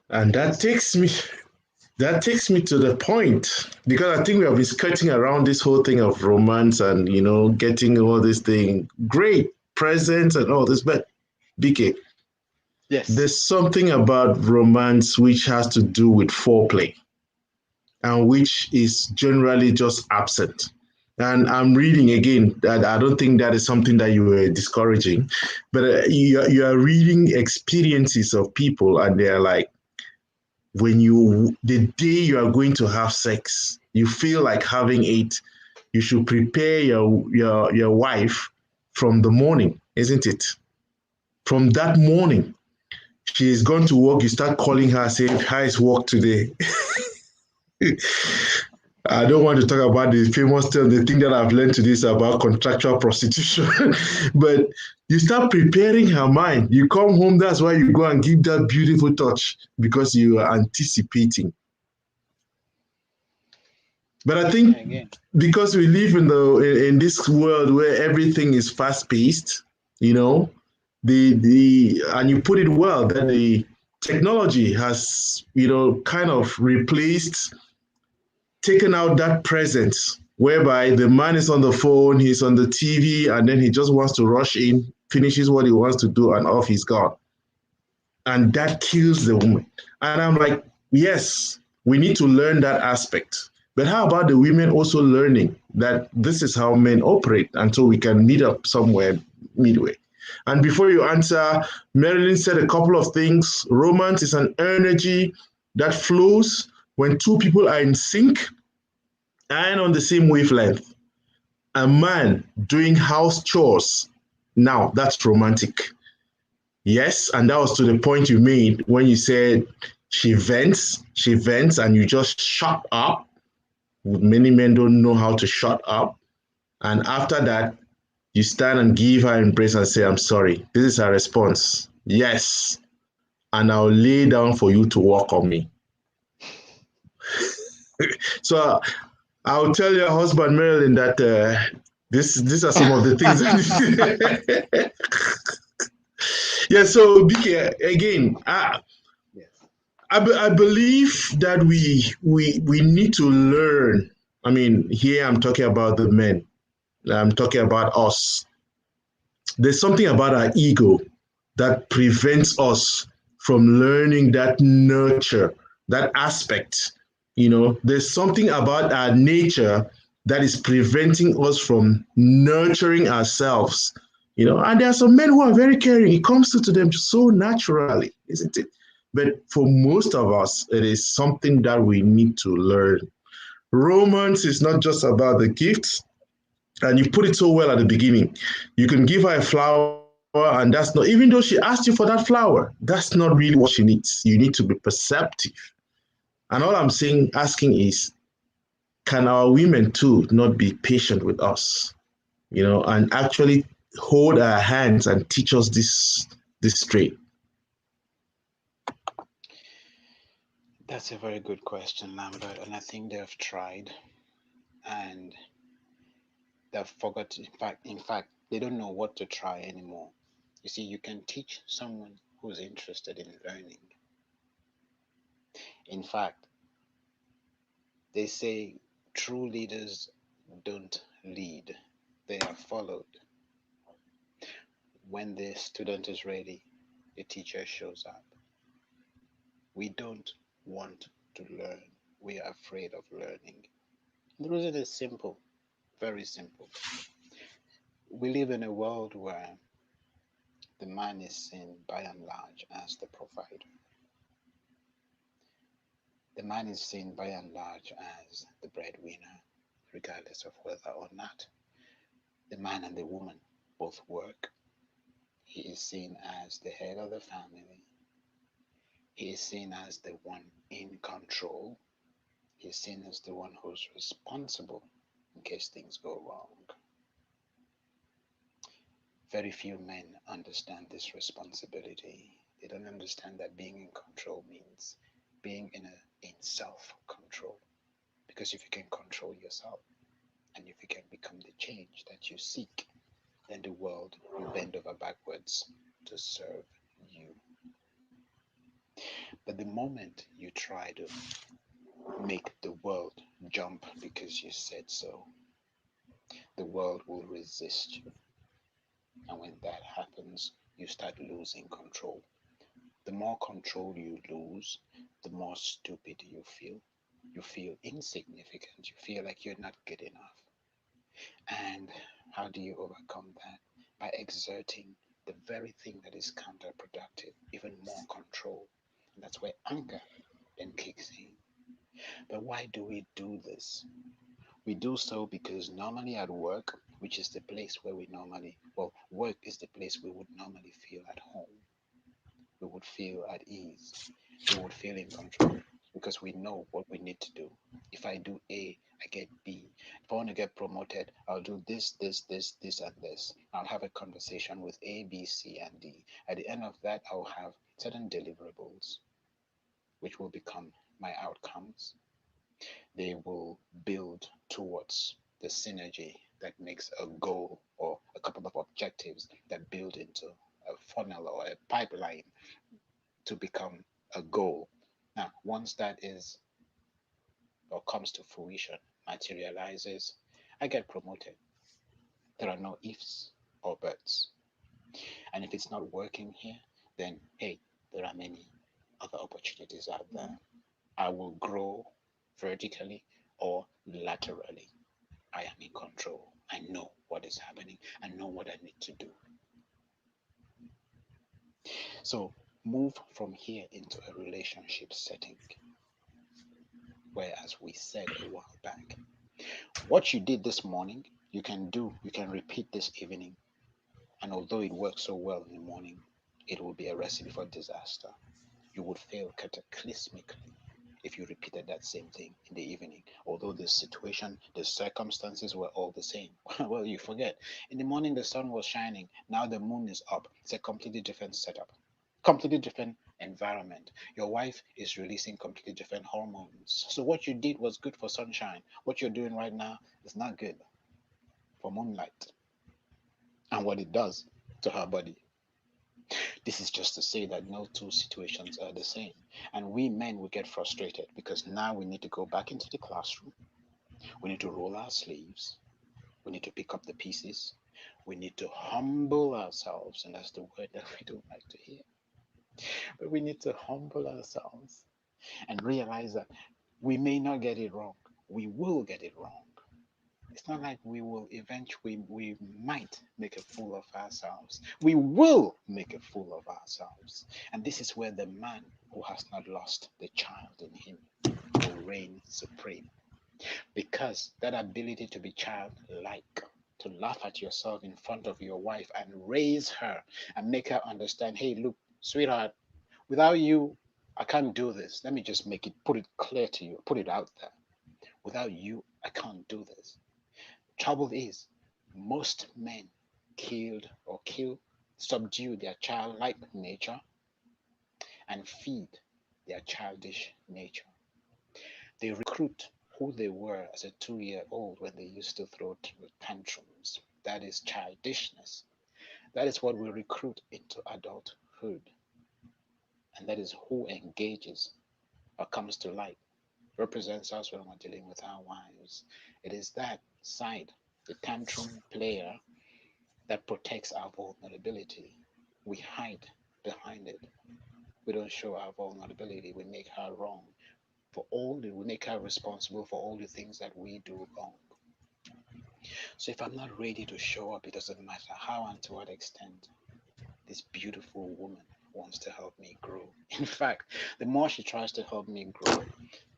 And that takes me to the point, because I think we have been skirting around this whole thing of romance and getting all this thing great presents and all this, but BK, Yes. there's something about romance which has to do with foreplay and which is generally just absent. And I'm reading again that I don't think that is something that you were discouraging, but you are reading experiences of people, and they're like, the day you are going to have sex, you feel like having it, you should prepare your wife from the morning, isn't it? From that morning, she is going to work, you start calling her, saying, how is work today? I don't want to talk about the famous term, the thing that I've learned today is about contractual prostitution. But you start preparing her mind. You come home, that's why you go and give that beautiful touch, because you are anticipating. But I think because we live in this world where everything is fast paced, and you put it well, that the technology has kind of replaced, taken out that presence whereby the man is on the phone, he's on the TV, and then he just wants to rush in, finishes what he wants to do, and off he's gone. And that kills the woman. And I'm like, yes, we need to learn that aspect. But how about the women also learning that this is how men operate until we can meet up somewhere midway? And before you answer, Marilyn said a couple of things. Romance is an energy that flows when two people are in sync and on the same wavelength. A man doing house chores, now that's romantic. Yes, and that was to the point you made when you said she vents, and you just shut up. Many men don't know how to shut up. And after that, you stand and give her an embrace and say, I'm sorry. This is her response. Yes. And I'll lay down for you to walk on me. So I'll tell your husband, Marilyn, that these are some of the things. Yeah, so BK, again, I believe that we need to learn. I mean, here I'm talking about the men. I'm talking about us. There's something about our ego that prevents us from learning that nurture, that aspect. There's something about our nature that is preventing us from nurturing ourselves. And there are some men who are very caring. It comes to them so naturally, isn't it? But for most of us, it is something that we need to learn. Romance is not just about the gifts, and you put it so well at the beginning. You can give her a flower, and that's not, even though she asked you for that flower, that's not really what she needs. You need to be perceptive. And all I'm asking is, can our women too not be patient with us, and actually hold our hands and teach us this straight? That's a very good question, Lambert, and I think they've tried and they've forgot. In fact, they don't know what to try anymore. You see, you can teach someone who's interested in learning. In fact, they say true leaders don't lead, they are followed. When the student is ready, the teacher shows up. We don't want to learn, we are afraid of learning. The reason is simple, very simple. We live in a world where the man is seen by and large as the provider. The man is seen by and large as the breadwinner, regardless of whether or not the man and the woman both work. He is seen as the head of the family. He is seen as the one in control. He is seen as the one who's responsible in case things go wrong. Very few men understand this responsibility. They don't understand that being in control means being in self-control. Because if you can control yourself and if you can become the change that you seek, then the world will bend over backwards to serve you. But the moment you try to make the world jump because you said so, the world will resist you. And when that happens, you start losing control. The more control you lose, the more stupid you feel. You feel insignificant. You feel like you're not good enough. And how do you overcome that? By exerting the very thing that is counterproductive, even more control. And that's where anger then kicks in. But why do we do this? We do so because normally at work, which is the place where we normally, well, work is the place we would normally feel at home. We would feel at ease. We would feel in control because we know what we need to do. If I do A, I get B. If I want to get promoted, I'll do this, and this. I'll have a conversation with A, B, C, and D. At the end of that, I'll have certain deliverables, which will become my outcomes. They will build towards the synergy that makes a goal or a couple of objectives that build into a funnel or a pipeline to become a goal. Now, once that is or comes to fruition, materializes, I get promoted. There are no ifs or buts. And if it's not working here, then hey, there are many other opportunities out there. I will grow vertically or laterally. I am in control. I know what is happening. I know what I need to do. So move from here into a relationship setting where, as we said a while back, what you did this morning, you can repeat this evening. And although it works so well in the morning, it will be a recipe for disaster. You would fail cataclysmically if you repeated that same thing in the evening. Although the situation, the circumstances were all the same. Well, you forget. In the morning, the sun was shining. Now the moon is up. It's a completely different setup, completely different environment. Your wife is releasing completely different hormones. So what you did was good for sunshine. What you're doing right now is not good for moonlight and what it does to her body. This is just to say that no two situations are the same. And we men will get frustrated because now we need to go back into the classroom. We need to roll our sleeves. We need to pick up the pieces. We need to humble ourselves. And that's the word that we don't like to hear. But we need to humble ourselves and realize that we may not get it wrong. We will get it wrong. It's not like we will eventually, we might make a fool of ourselves. We will make a fool of ourselves. And this is where the man who has not lost the child in him will reign supreme. Because that ability to be childlike, to laugh at yourself in front of your wife and raise her and make her understand, hey, look, sweetheart, without you, I can't do this. Let me just make it, put it clear to you, put it out there. Without you, I can't do this. Trouble is, most men killed or kill subdue their childlike nature, and feed their childish nature. They recruit who they were as a 2-year-old when they used to throw tantrums. That is childishness. That is what we recruit into adulthood. And that is who engages or comes to light, represents us when we're dealing with our wives. It is that side, the tantrum player, that protects our vulnerability. We hide behind it. We don't show our vulnerability. We make her wrong we make her responsible for all the things that we do wrong. So if I'm not ready to show up, it doesn't matter how and to what extent this beautiful woman wants to help me grow. In fact, the more she tries to help me grow,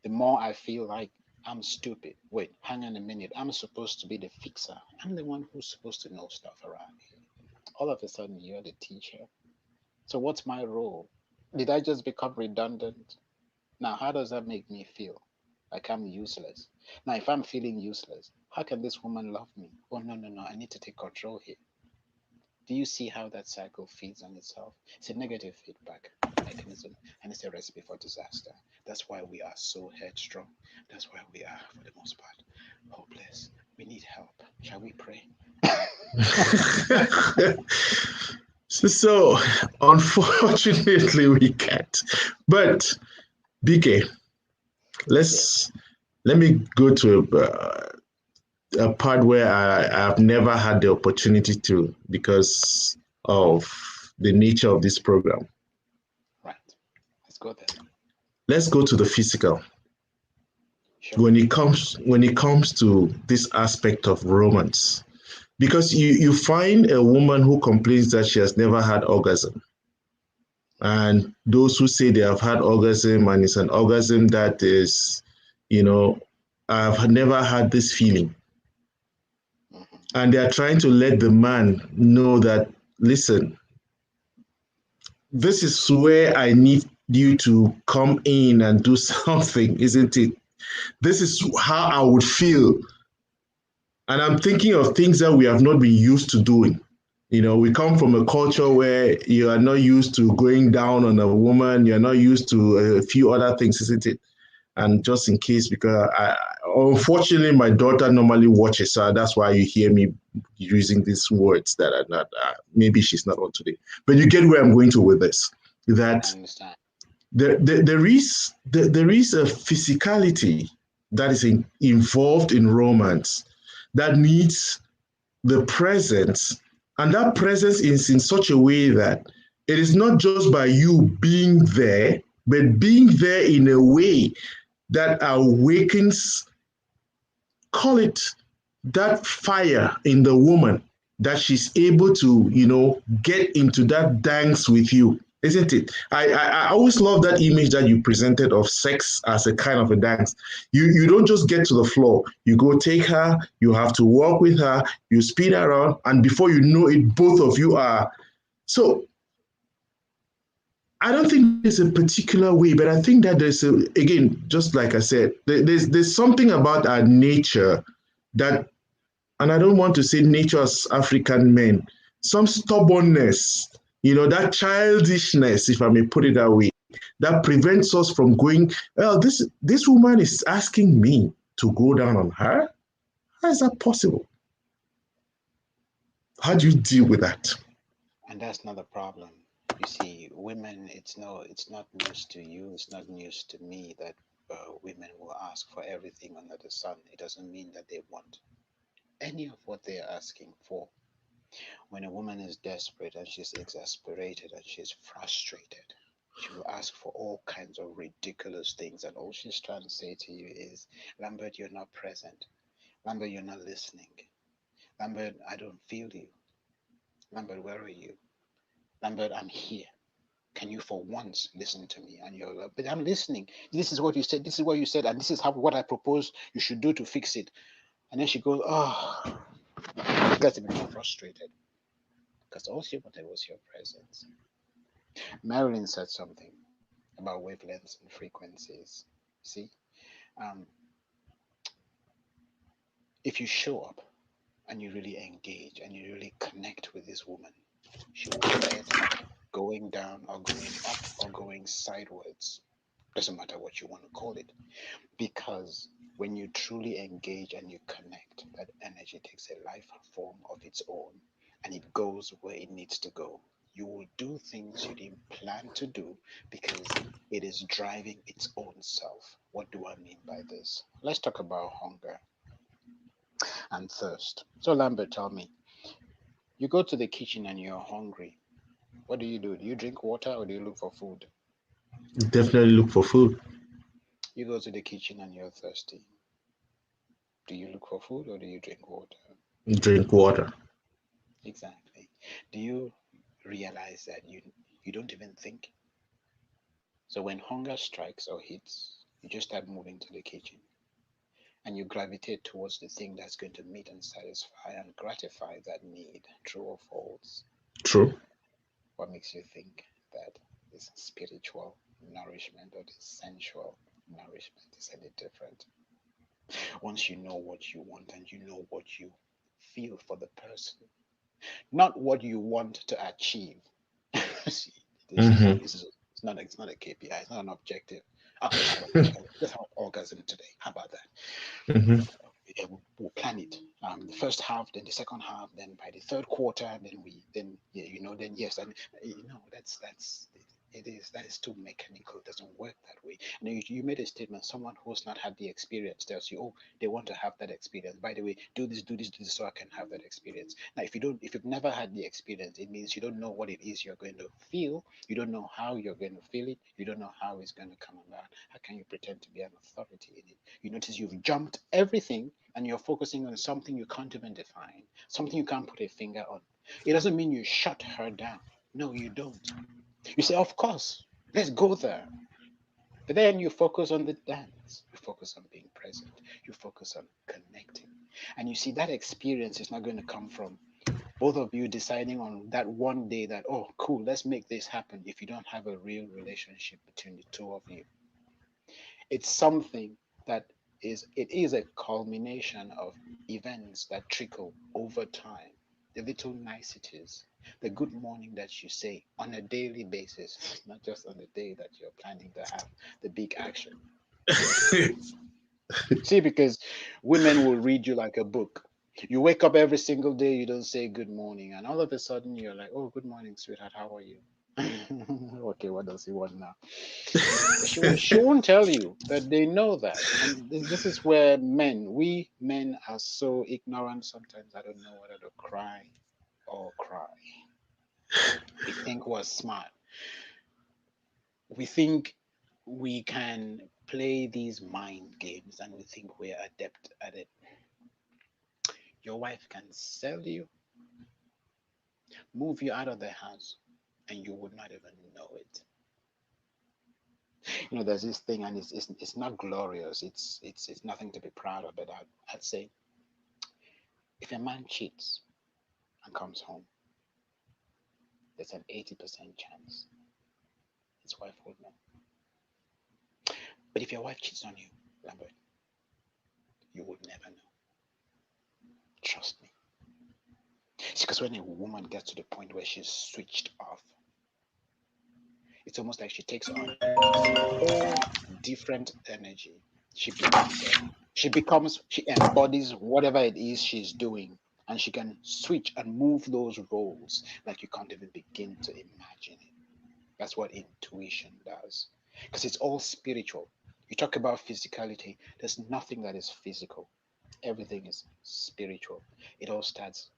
the more I feel like I'm stupid. Wait, hang on a minute. I'm supposed to be the fixer. I'm the one who's supposed to know stuff around here. All of a sudden, you're the teacher. So what's my role? Did I just become redundant? Now, how does that make me feel? Like I'm useless. Now, if I'm feeling useless, how can this woman love me? Oh, no, no, no. I need to take control here. Do you see how that cycle feeds on itself? It's a negative feedback mechanism, and it's a recipe for disaster. That's why we are so headstrong. That's why we are, for the most part, hopeless. We need help. Shall we pray? So, unfortunately, we can't. But BK, Yes. let's let me go to a part where I've never had the opportunity to because of the nature of this program. Right. Let's go there. Let's go to the physical. Sure. When it comes to this aspect of romance, because you find a woman who complains that she has never had orgasm, and those who say they have had orgasm and it's an orgasm that is, you know, I've never had this feeling, Mm-hmm. and they are trying to let the man know that, listen, this is where I need you to come in and do something, isn't it? This is how I would feel. And I'm thinking of things that we have not been used to doing. We come from a culture where you are not used to going down on a woman, you're not used to a few other things, isn't it? And just in case, because unfortunately, my daughter normally watches, so that's why you hear me using these words that are not, maybe she's not on today. But you get where I'm going to with this. I That understand. there is a physicality that is involved in romance that needs the presence, and that presence is in such a way that it is not just by you being there, but being there in a way that awakens, call it, that fire in the woman, that she's able to, get into that dance with you, isn't it? I always love that image that you presented of sex as a kind of a dance. You don't just get to the floor. You go take her, you have to walk with her, you spin around, and before you know it, both of you are. So I don't think there's a particular way, but I think that again, just like I said, there's something about our nature that, and I don't want to say nature as African men, some stubbornness, that childishness, if I may put it that way, that prevents us from going, well, this woman is asking me to go down on her. How is that possible? How do you deal with that? And that's not a problem. You see, women, it's not news to you, it's not news to me that women will ask for everything under the sun. It doesn't mean that they want any of what they're asking for. When a woman is desperate and she's exasperated and she's frustrated, she will ask for all kinds of ridiculous things. And all she's trying to say to you is, Lambert, you're not present. Lambert, you're not listening. Lambert, I don't feel you. Lambert, where are you? Lambert, I'm here. Can you for once listen to me? And you're like, but I'm listening. This is what you said. This is what you said. And this is what I propose you should do to fix it. And then she goes, oh, she gets a bit more frustrated because all she wanted was your presence. Marilyn said something about wavelengths and frequencies. See, um, if you show up and you really engage and you really connect with this woman, She will feel it going down or going up or going sideways. Doesn't matter what you want to call it. Because when you truly engage and you connect, that energy takes a life form of its own and it goes where it needs to go. You will do things you didn't plan to do because it is driving its own self. What do I mean by this? Let's talk about hunger and thirst. So, Lambert, tell me, you go to the kitchen and you're hungry. What do you do? Do you drink water or do you look for food? Definitely look for food. You go to the kitchen and you're thirsty. Do you look for food or do you drink water? Drink water. Exactly. Do you realize that you don't even think? So when hunger strikes or hits, you just start moving to the kitchen and you gravitate towards the thing that's going to meet and satisfy and gratify that need, true or false. True. What makes you think that this spiritual nourishment or this sensual nourishment is any different? Once you know what you want and you know what you feel for the person, not what you want to achieve. See, Mm-hmm. this is it's not a KPI, it's not an objective. Okay, how about let's have orgasm today. How about that? Mm-hmm. Yeah, we'll plan it. The first half, then the second half, then by the third quarter, then yeah, then yes, and that's it is that is too mechanical. It doesn't work that way. And you made a statement. Someone who's not had the experience tells you, oh, they want to have that experience. By the way, do this, so I can have that experience. Now, if you've never had the experience, it means you don't know what it is you're going to feel. You don't know how you're going to feel it. You don't know how it's going to come about. How can you pretend to be an authority in it? You notice you've jumped everything and you're focusing on something you can't even define, something you can't put a finger on. It doesn't mean you shut her down. No, you don't. You say, of course, let's go there. But then you focus on the dance, you focus on being present, you focus on connecting. And you see, that experience is not going to come from both of you deciding on that one day that, oh, cool, let's make this happen if you don't have a real relationship between the two of you. It's something that it is a culmination of events that trickle over time, the little niceties, the good morning that you say on a daily basis, not just on the day that you're planning to have the big action. See, because women will read you like a book. You wake up every single day, you don't say good morning, and all of a sudden you're like, oh, good morning, sweetheart, how are you? Okay, what does he want now? She won't tell you, but they know that. And this is where we men are so ignorant sometimes. I don't know whether to cry or cry. We think we're smart. We think we can play these mind games and we think we're adept at it. Your wife can sell you, move you out of the house, and you would not even know it. There's this thing, and it's not glorious. It's nothing to be proud of. But I'd say if a man cheats and comes home, there's an 80% chance his wife will know. But if your wife cheats on you, Lambert, you would never know. Trust me. It's because when a woman gets to the point where she's switched off, it's almost like she takes on a whole different energy. She embodies whatever it is she's doing, and she can switch and move those roles like you can't even begin to imagine it. That's what intuition does, because it's all spiritual. You talk about physicality, there's nothing that is physical, everything is spiritual. It all starts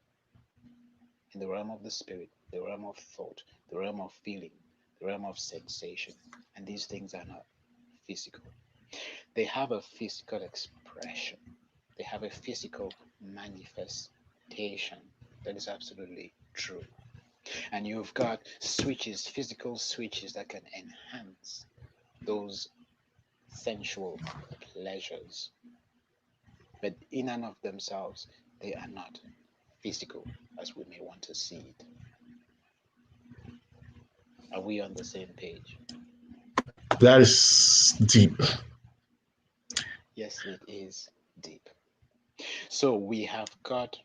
in the realm of the spirit, the realm of thought, the realm of feeling, the realm of sensation. And these things are not physical. They have a physical expression, they have a physical manifestation. That is absolutely true. And you've got switches, physical switches that can enhance those sensual pleasures. But in and of themselves, they are not physical as we may want to see it. Are we on the same page? That is deep. Yes, it is deep. So we have got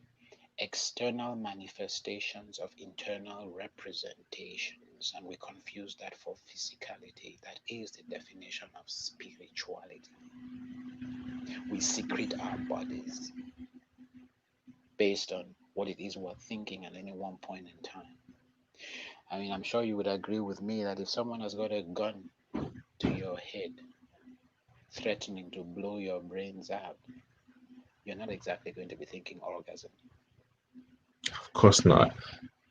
external manifestations of internal representations, and we confuse that for physicality. That is the definition of spirituality. We secrete our bodies based on what it is we're thinking at any one point in time. I mean, I'm sure you would agree with me that if someone has got a gun to your head, threatening to blow your brains out, you're not exactly going to be thinking orgasm. Of course not.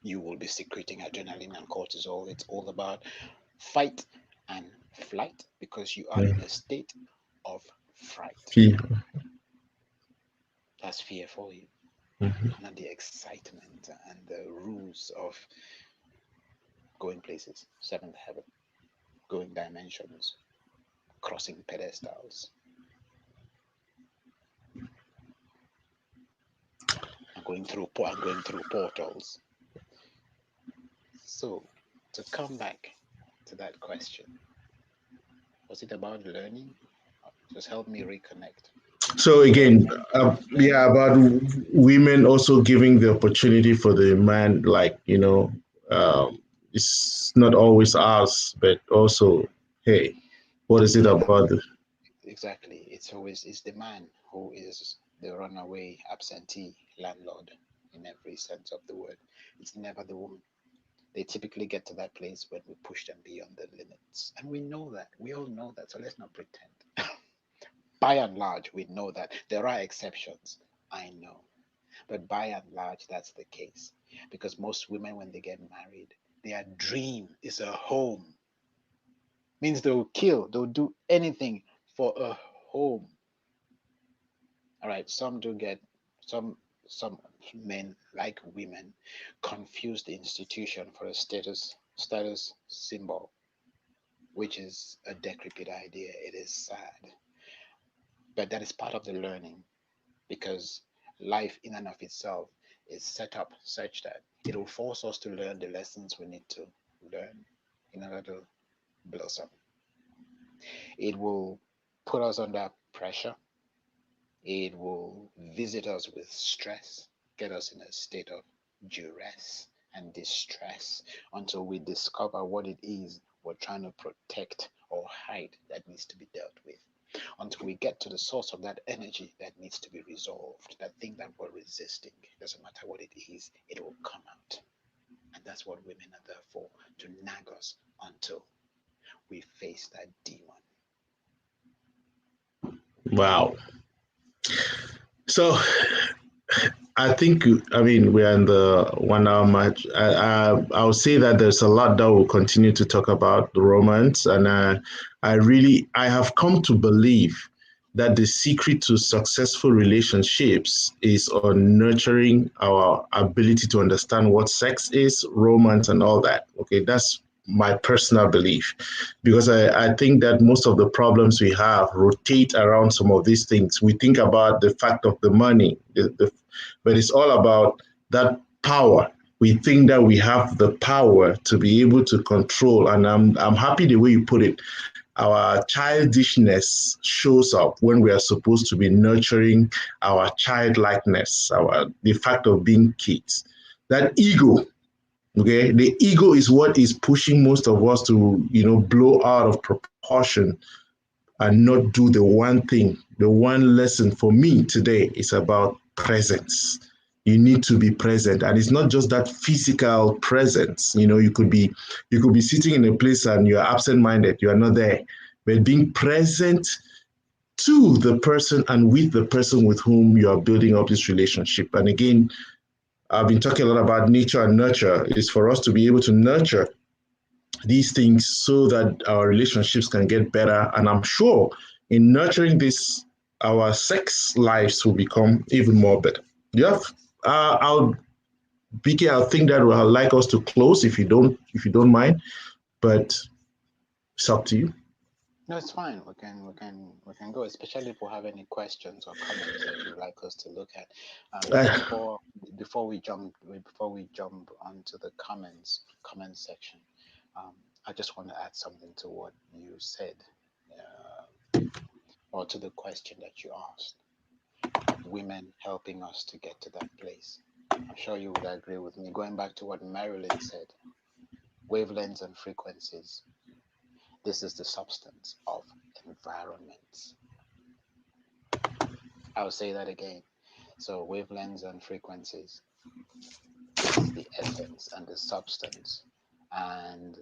You will be secreting adrenaline and cortisol. It's all about fight and flight because you are in a state of fright. Fear. That's fear for you, not the excitement and the rules of going places, seventh heaven, going dimensions, crossing pedestals, and going through portals. So, to come back to that question, was it about learning? Just help me reconnect. So again, Learning? yeah, about women also giving the opportunity for the man, like it's not always us, but also, hey, what is it Yeah, about? exactly. It's the man who is the runaway absentee landlord in every sense of the word. It's never the woman. They typically get to that place when we push them beyond the limits. And we know that. We all know that. So let's not pretend. By and large, we know that. There are exceptions. I know. But by and large, that's the case. Because most women, when they get married, their dream is a home. Means they'll kill, they'll do anything for a home. All right, some men like women confuse the institution for a status symbol, which is a decrepit idea. It is sad, but that is part of the learning because life in and of itself is set up such that it will force us to learn the lessons we need to learn in order to blossom. It will put us under pressure. It will visit us with stress, get us in a state of duress and distress until we discover what it is we're trying to protect or hide that needs to be dealt with. Until we get to the source of that energy that needs to be resolved, that thing that we're resisting, doesn't matter what it is, it will come out. And that's what women are there for, to nag us until we face that demon. Wow. So I think, I mean, we're in the 1 hour match. I'll say that there's a lot that we'll continue to talk about the romance, and I have come to believe that the secret to successful relationships is on nurturing our ability to understand what sex is, romance, and all that. Okay, that's my personal belief, because I think that most of the problems we have rotate around some of these things. We think about the fact of the money, but it's all about that power. We think that we have the power to be able to control, and I'm happy the way you put it. Our childishness shows up when we are supposed to be nurturing our childlikeness, our the fact of being kids. That ego, okay, the ego is what is pushing most of us to blow out of proportion and not do the one thing. The one lesson for me today is about presence. You need to be present, and it's not just that physical presence. You could be sitting in a place and you're absent-minded, you are not there. But being present to the person and with the person with whom you are building up this relationship. And again, I've been talking a lot about nature and nurture. Is for us to be able to nurture these things so that our relationships can get better. And I'm sure in nurturing this, our sex lives will become even more better. Yeah, I'll BK, I think that I'd like us to close if you don't mind, but it's up to you. No, it's fine. We can go, especially if we have any questions or comments that you'd like us to look at. Uh, Before we jump onto the comment section, I just want to add something to what you said, or to the question that you asked. Women helping us to get to that place. sure you would agree with me. Going back to what Marilyn said, wavelengths and frequencies. This is the substance of environments. I'll say that again. So wavelengths and frequencies. This is the essence and the substance and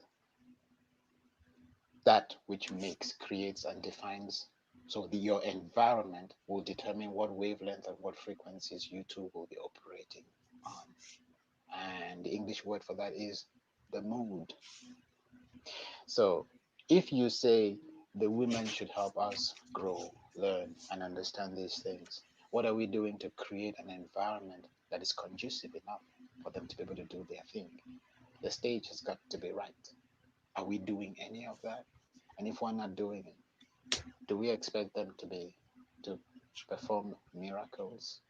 that which makes, creates, and defines. So your environment will determine what wavelength and what frequencies you two will be operating on. And the English word for that is the mood. So if you say the women should help us grow, learn, and understand these things, what are we doing to create an environment that is conducive enough for them to be able to do their thing? The stage has got to be right. Are we doing any of that? And if we're not doing it, do we expect them to perform miracles?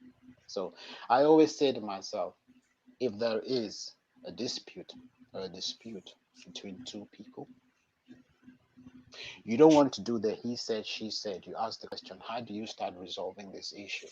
So I always say to myself, if there is a dispute or a dispute between two people, you don't want to do the he said, she said. You ask the question, how do you start resolving this issue?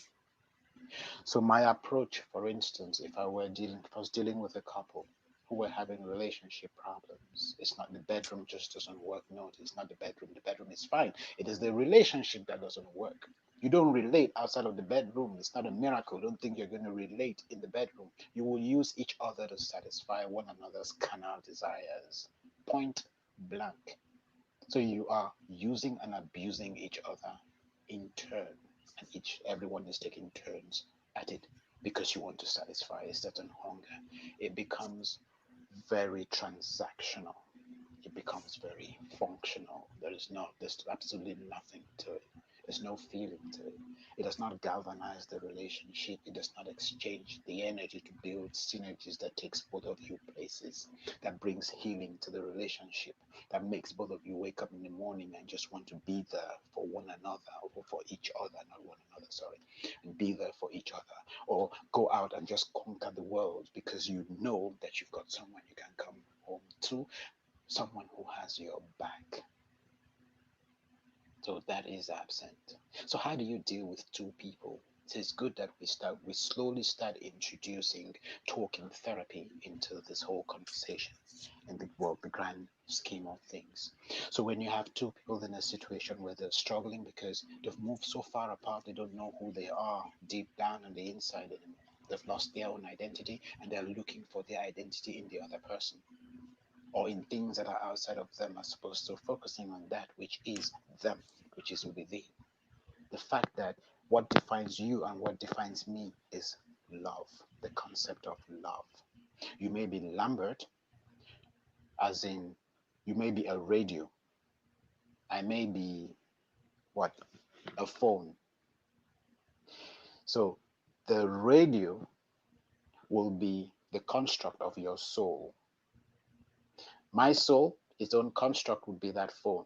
So my approach, for instance, if I was dealing with a couple who were having relationship problems, it's not the bedroom just doesn't work. No, it's not the bedroom. The bedroom is fine. It is the relationship that doesn't work. You don't relate outside of the bedroom. It's not a miracle. Don't think you're going to relate in the bedroom. You will use each other to satisfy one another's carnal desires. Point blank. So you are using and abusing each other in turn, and everyone is taking turns at it because you want to satisfy a certain hunger. It becomes very transactional. It becomes very functional. There's absolutely nothing to it. There's no feeling to it. It does not galvanize the relationship. It does not exchange the energy to build synergies that takes both of you places, that brings healing to the relationship, that makes both of you wake up in the morning and just want to be there for one another, or for each other, not one another, sorry, and be there for each other, or go out and just conquer the world because you know that you've got someone you can come home to, someone who has your back. So that is absent. So how do you deal with two people? So it's good that we slowly start introducing talking therapy into this whole conversation in the grand scheme of things. So when you have two people in a situation where they're struggling because they've moved so far apart, they don't know who they are deep down on the inside anymore. They've lost their own identity and they're looking for their identity in the other person, or in things that are outside of them, as opposed to focusing on that which is them, which is within. The fact that what defines you and what defines me is love, the concept of love. You may be Lambert, as in you may be a radio. I may be what? A phone. So the radio will be the construct of your soul. My soul, its own construct would be that phone.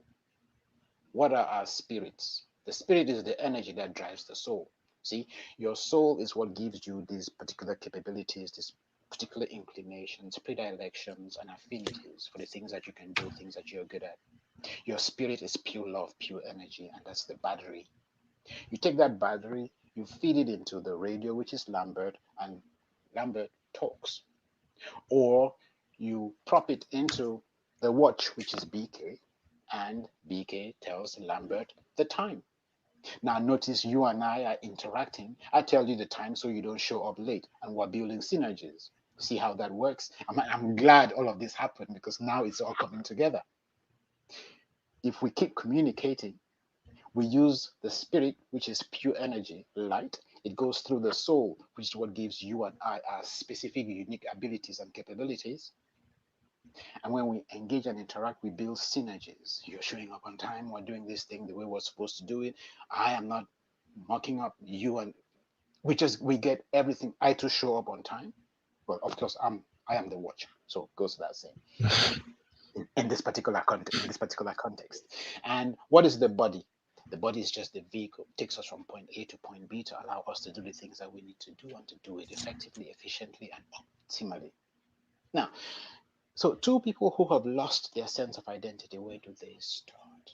What are our spirits? The spirit is the energy that drives the soul. See, your soul is what gives you these particular capabilities, these particular inclinations, predilections, and affinities for the things that you can do, things that you're good at. Your spirit is pure love, pure energy, and that's the battery. You take that battery, you feed it into the radio, which is Lambert, and Lambert talks. Or you prop it into the watch, which is BK, and BK tells Lambert the time. Now notice you and I are interacting. I tell you the time so you don't show up late, and we're building synergies. See how that works? I'm glad all of this happened because now it's all coming together. If we keep communicating, we use the spirit, which is pure energy, light. It goes through the soul, which is what gives you and I our specific, unique abilities and capabilities. And when we engage and interact, we build synergies. You're showing up on time. We're doing this thing the way we're supposed to do it. I am not mucking up you, and we get everything. I too show up on time. Well, of course, I am the watch, so it goes without saying. In this particular context. And what is the body? The body is just the vehicle. It takes us from point A to point B to allow us to do the things that we need to do and to do it effectively, efficiently, and optimally. Now, so two people who have lost their sense of identity, where do they start?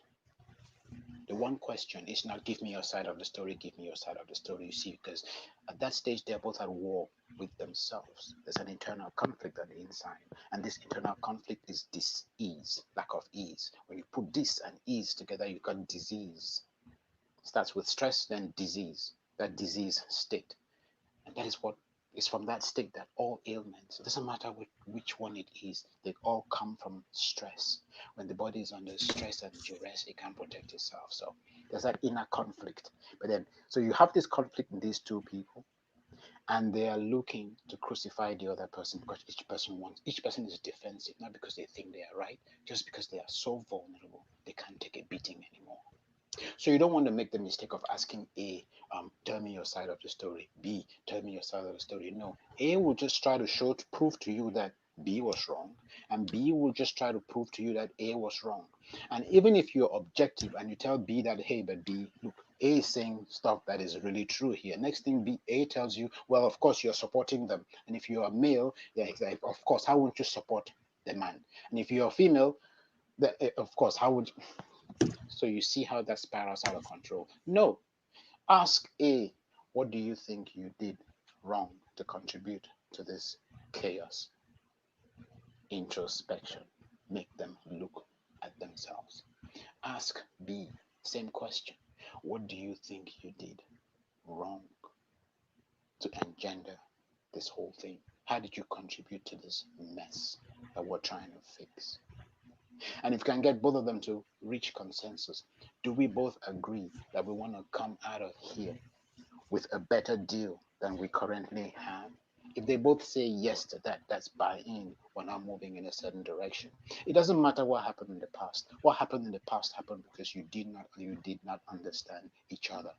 The one question is not give me your side of the story, give me your side of the story. You see, because at that stage they're both at war with themselves. There's an internal conflict on the inside, and this internal conflict is dis-ease, lack of ease. When you put this and ease together, you got disease. Starts with stress, then disease. That disease state, and that is what is from that state that all ailments, it doesn't matter which one it is, they all come from stress. When the body is under stress and duress, it can't protect itself. So there's that inner conflict. But then, so you have this conflict in these two people, and they are looking to crucify the other person because each person is defensive, not because they think they are right, just because they are so vulnerable, they can't take a beating anymore. So you don't want to make the mistake of asking A, tell me your side of the story. B, tell me your side of the story. No, A will just try to prove to you that B was wrong, and B will just try to prove to you that A was wrong. And even if you're objective and you tell B that, hey, but B, look, A is saying stuff that is really true here. Next thing A tells you, well, of course you're supporting them. And if you're a male, yeah, of course, how wouldn't you support the man? And if you're a female, of course, how would you? So you see how that spirals out of control. No. Ask A, what do you think you did wrong to contribute to this chaos? Introspection. Make them look at themselves. Ask B, same question. What do you think you did wrong to engender this whole thing? How did you contribute to this mess that we're trying to fix? And if you can get both of them to reach consensus, do we both agree that we want to come out of here with a better deal than we currently have? If they both say yes to that, that's buy-in. We're now moving in a certain direction. It doesn't matter what happened in the past. What happened in the past happened because you did not understand each other.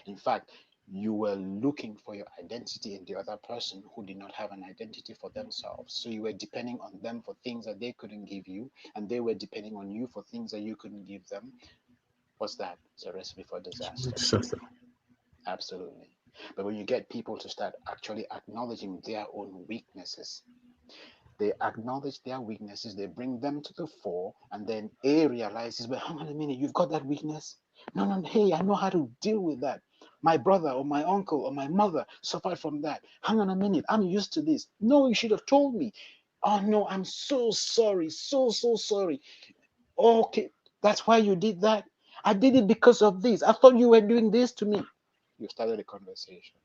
In fact, you were looking for your identity in the other person who did not have an identity for themselves. So you were depending on them for things that they couldn't give you, and they were depending on you for things that you couldn't give them. What's that? It's a recipe for disaster. Absolutely. But when you get people to start actually acknowledging their own weaknesses, they acknowledge their weaknesses, they bring them to the fore, and then A realizes, but hang on a minute, you've got that weakness? No, hey, I know how to deal with that. My brother or my uncle or my mother suffered from that. Hang on a minute, I'm used to this. No, you should have told me. Oh no, I'm so sorry, so sorry. Okay, that's why you did that? I did it because of this. I thought you were doing this to me. You started a conversation,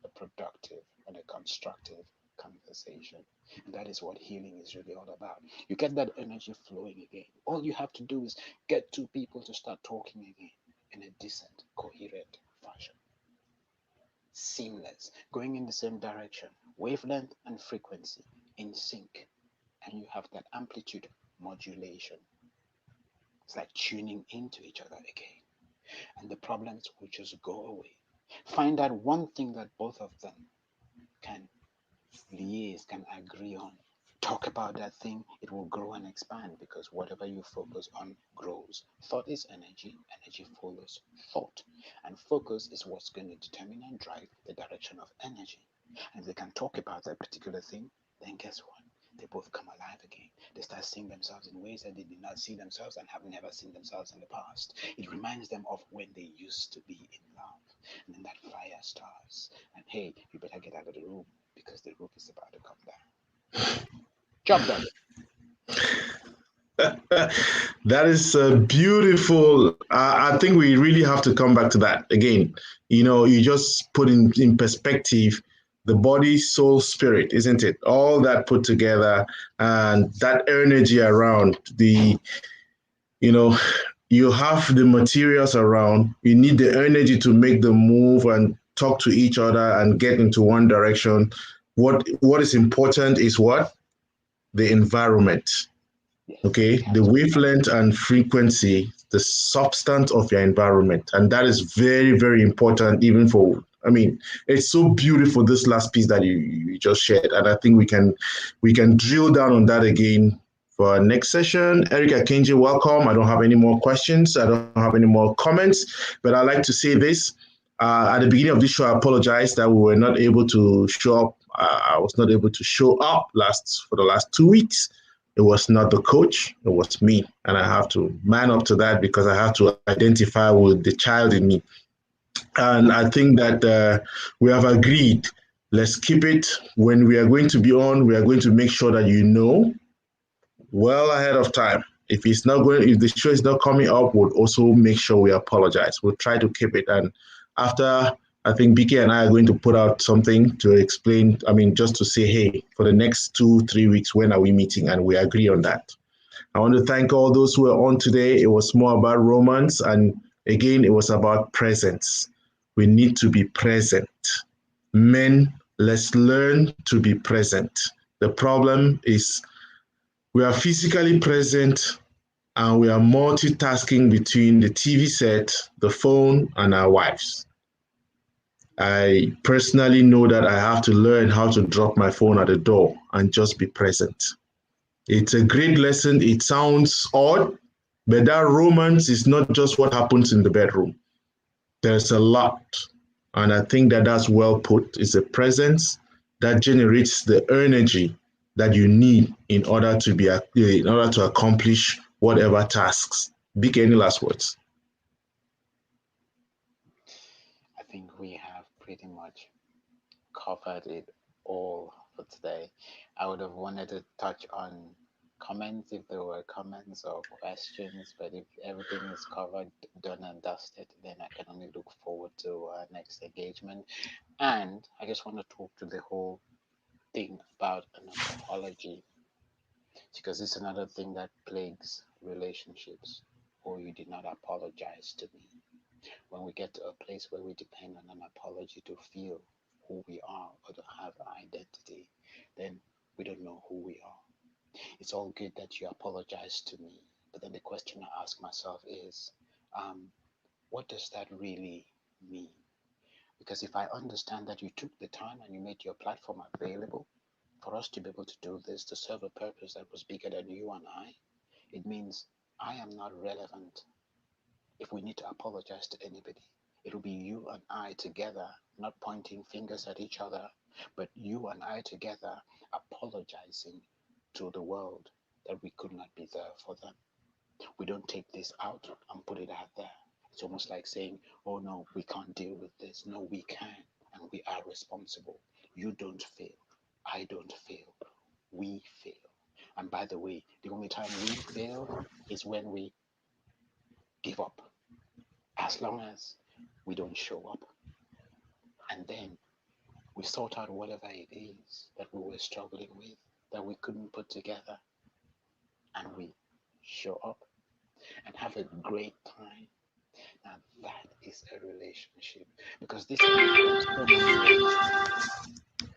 a productive and a constructive conversation. And that is what healing is really all about. You get that energy flowing again. All you have to do is get two people to start talking again in a decent, coherent fashion. Seamless, going in the same direction, wavelength and frequency in sync. And you have that amplitude modulation. It's like tuning into each other again. And the problems will just go away. Find out one thing that both of them can liaise, can agree on. Talk about that thing, it will grow and expand because whatever you focus on grows. Thought is energy, energy follows thought. And focus is what's going to determine and drive the direction of energy. And if they can talk about that particular thing, then guess what? They both come alive again. They start seeing themselves in ways that they did not see themselves and have never seen themselves in the past. It reminds them of when they used to be in love. And then that fire starts. And hey, you better get out of the room because the roof is about to come down. Job done. That is beautiful. I think we really have to come back to that again. You just put in perspective the body, soul, spirit, isn't it? All that put together and that energy around you have the materials around, you need the energy to make the move and talk to each other and get into one direction. What is important is what? The environment. Okay, the wavelength and frequency, the substance of your environment. And that is very, very important, even it's so beautiful, this last piece that you just shared. And I think we can drill down on that again for our next session. Eric Akinji, welcome. I don't have any more questions. I don't have any more comments, but I'd like to say this. At the beginning of this show, I apologize that we were not able to show up. I was not able to show up for the last 2 weeks. It was not the coach, it was me. And I have to man up to that because I have to identify with the child in me. And I think that we have agreed, let's keep it. When we are going to be on, we are going to make sure that you know well ahead of time. If the show is not coming up, we'll also make sure we apologize. We'll try to keep it. And after, I think BK and I are going to put out something to explain. I mean, just to say, hey, for the next 2, 3 weeks, when are we meeting? And we agree on that. I want to thank all those who are on today. It was more about romance, and again, it was about presence. We need to be present. Men, let's learn to be present. The problem is we are physically present and we are multitasking between the TV set, the phone, and our wives. I personally know that I have to learn how to drop my phone at the door and just be present. It's a great lesson. It sounds odd, but that romance is not just what happens in the bedroom. There's a lot. And I think that that's well put. It's a presence that generates the energy that you need in order to accomplish whatever tasks. Big, any last words? I think we have pretty much covered it all for today. I would have wanted to touch on comments if there were comments or questions, but if everything is covered, done and dusted, then I can only look forward to our next engagement. And I just want to talk to the whole thing about an apology, because it's another thing that plagues relationships. Oh, you did not apologize to me. When we get to a place where we depend on an apology to feel who we are or to have an identity, then we don't know who we are. It's all good that you apologize to me, but then the question I ask myself is, um, what does that really mean? Because if I understand that you took the time and you made your platform available for us to be able to do this to serve a purpose that was bigger than you and I, it means I am not relevant if we need to apologize to anybody. It'll be you and I together, not pointing fingers at each other, but you and I together apologizing to the world that we could not be there for them. We don't take this out and put it out there. It's almost like saying, oh no, we can't deal with this. No, we can, and we are responsible. You don't fail. I don't fail. We fail. And by the way, the only time we fail is when we give up. As long as we don't show up. And then we sort out whatever it is that we were struggling with, that we couldn't put together, and we show up and have a great time. Now that is a relationship, because this could have gone so many ways.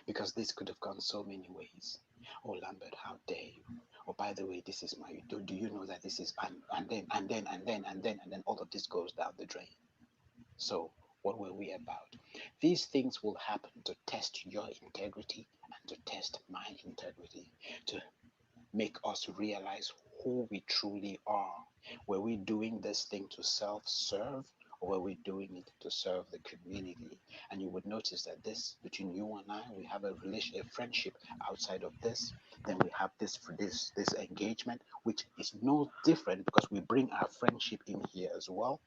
Because this could have gone so many ways. Oh Lambert, how dare you? Oh, by the way, this is my. Do you know that this is and then all of this goes down the drain. So what were we about? These things will happen to test your integrity and to test my integrity, to make us realize who we truly are. Were we doing this thing to self-serve, or were we doing it to serve the community? And you would notice that this between you and I, we have a relation, a friendship outside of this. Then we have this engagement, which is no different because we bring our friendship in here as well.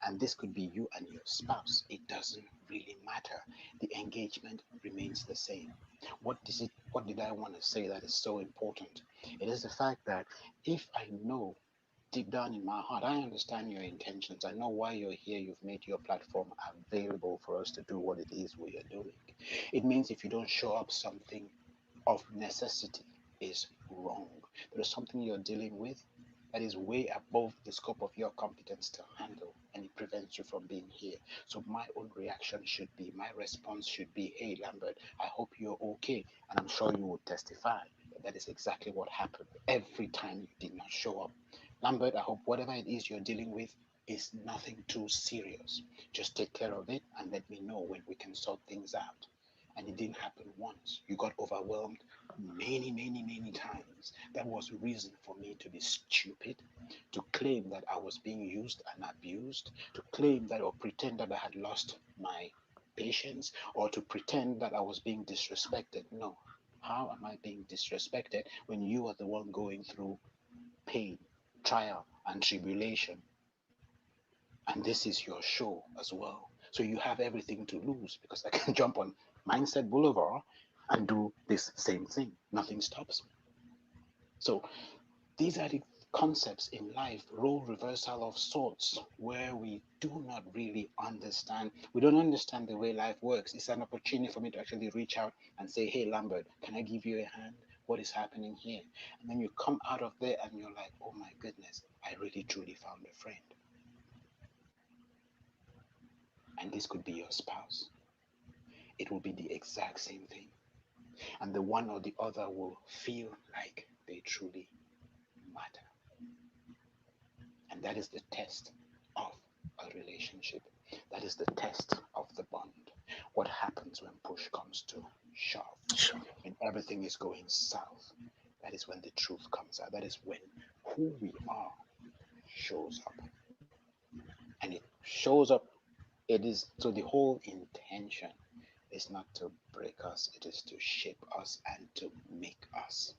And this could be you and your spouse. It doesn't really matter. The engagement remains the same. What did I want to say that is so important? It is the fact that if I know deep down in my heart, I understand your intentions. I know why you're here. You've made your platform available for us to do what it is we are doing. It means if you don't show up, something of necessity is wrong. There is something you're dealing with that is way above the scope of your competence to handle, and it prevents you from being here. So my own reaction should be, my response should be, hey Lambert, I hope you're okay. And I'm sure you will testify that that is exactly what happened every time you did not show up. Lambert, I hope whatever it is you're dealing with is nothing too serious. Just take care of it and let me know when we can sort things out. And it didn't happen once. You got overwhelmed many, many, many times. That was reason for me to be stupid, to claim that I was being used and abused, to claim that or pretend that I had lost my patience, or to pretend that I was being disrespected. No. How am I being disrespected when you are the one going through pain, trial, and tribulation? And this is your show as well. So you have everything to lose because I can jump on Mindset Boulevard and do this same thing. Nothing stops me. So these are the concepts in life, role reversal of sorts, where we do not really understand. We don't understand the way life works. It's an opportunity for me to actually reach out and say, hey, Lambert, can I give you a hand? What is happening here? And then you come out of there and you're like, oh my goodness, I really truly found a friend. And this could be your spouse. It will be the exact same thing. And the one or the other will feel like they truly matter. And that is the test of a relationship. That is the test of the bond. What happens when push comes to shove? When everything is going south, that is when the truth comes out. That is when who we are shows up. And it shows up, it is, so the whole intention is not to break us, it is to shape us and to make us.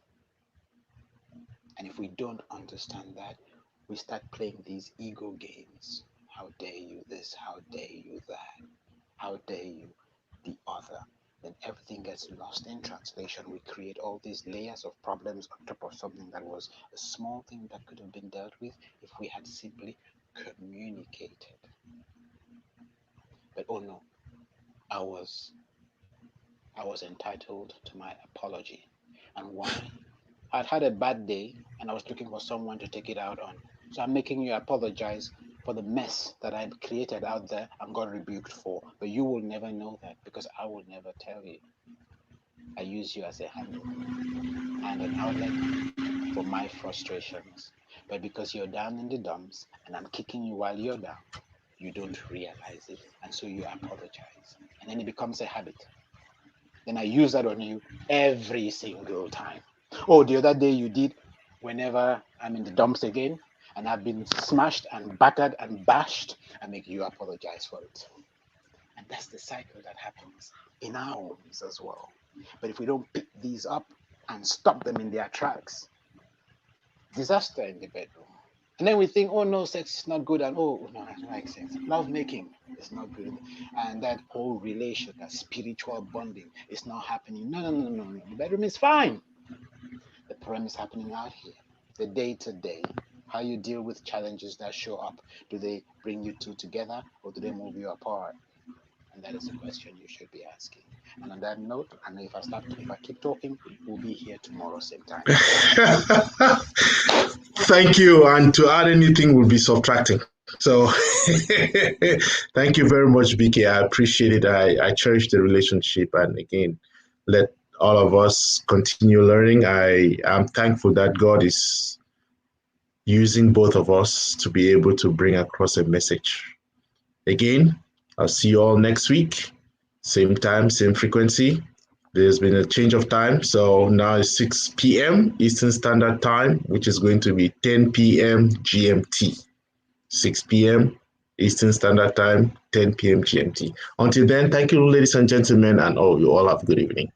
And if we don't understand that, we start playing these ego games. How dare you this? How dare you that? How dare you the other? Then everything gets lost in translation. We create all these layers of problems on top of something that was a small thing that could have been dealt with if we had simply communicated. But oh no, I was entitled to my apology. And why? I'd had a bad day and I was looking for someone to take it out on. So I'm making you apologize for the mess that I've created out there and got rebuked for. But you will never know that because I will never tell you. I use you as a handle and an outlet for my frustrations. But because you're down in the dumps and I'm kicking you while you're down, you don't realize it. And so you apologize. And then it becomes a habit. Then I use that on you every single time. Oh, the other day you did, whenever I'm in the dumps again and I've been smashed and battered and bashed, I make you apologize for it. And that's the cycle that happens in our homes as well. But if we don't pick these up and stop them in their tracks, disaster in the bedroom. And then we think, oh no, sex is not good, and oh no, I don't like sex. Love making is not good, and that whole relation, that spiritual bonding, is not happening. No. The bedroom is fine. The problem is happening out here, the day to day. How you deal with challenges that show up. Do they bring you two together, or do they move you apart? And that is a question you should be asking. And on that note, I know if I keep talking, we'll be here tomorrow same time. Thank you. And to add anything will be subtracting. So thank you very much, BK. I appreciate it. I cherish the relationship. And again, let all of us continue learning. I am thankful that God is using both of us to be able to bring across a message. Again, I'll see you all next week. Same time, same frequency. There's been a change of time. So now it's 6 p.m. Eastern Standard Time, which is going to be 10 p.m. GMT. 6 p.m. Eastern Standard Time, 10 p.m. GMT. Until then, thank you, ladies and gentlemen, and you all have a good evening.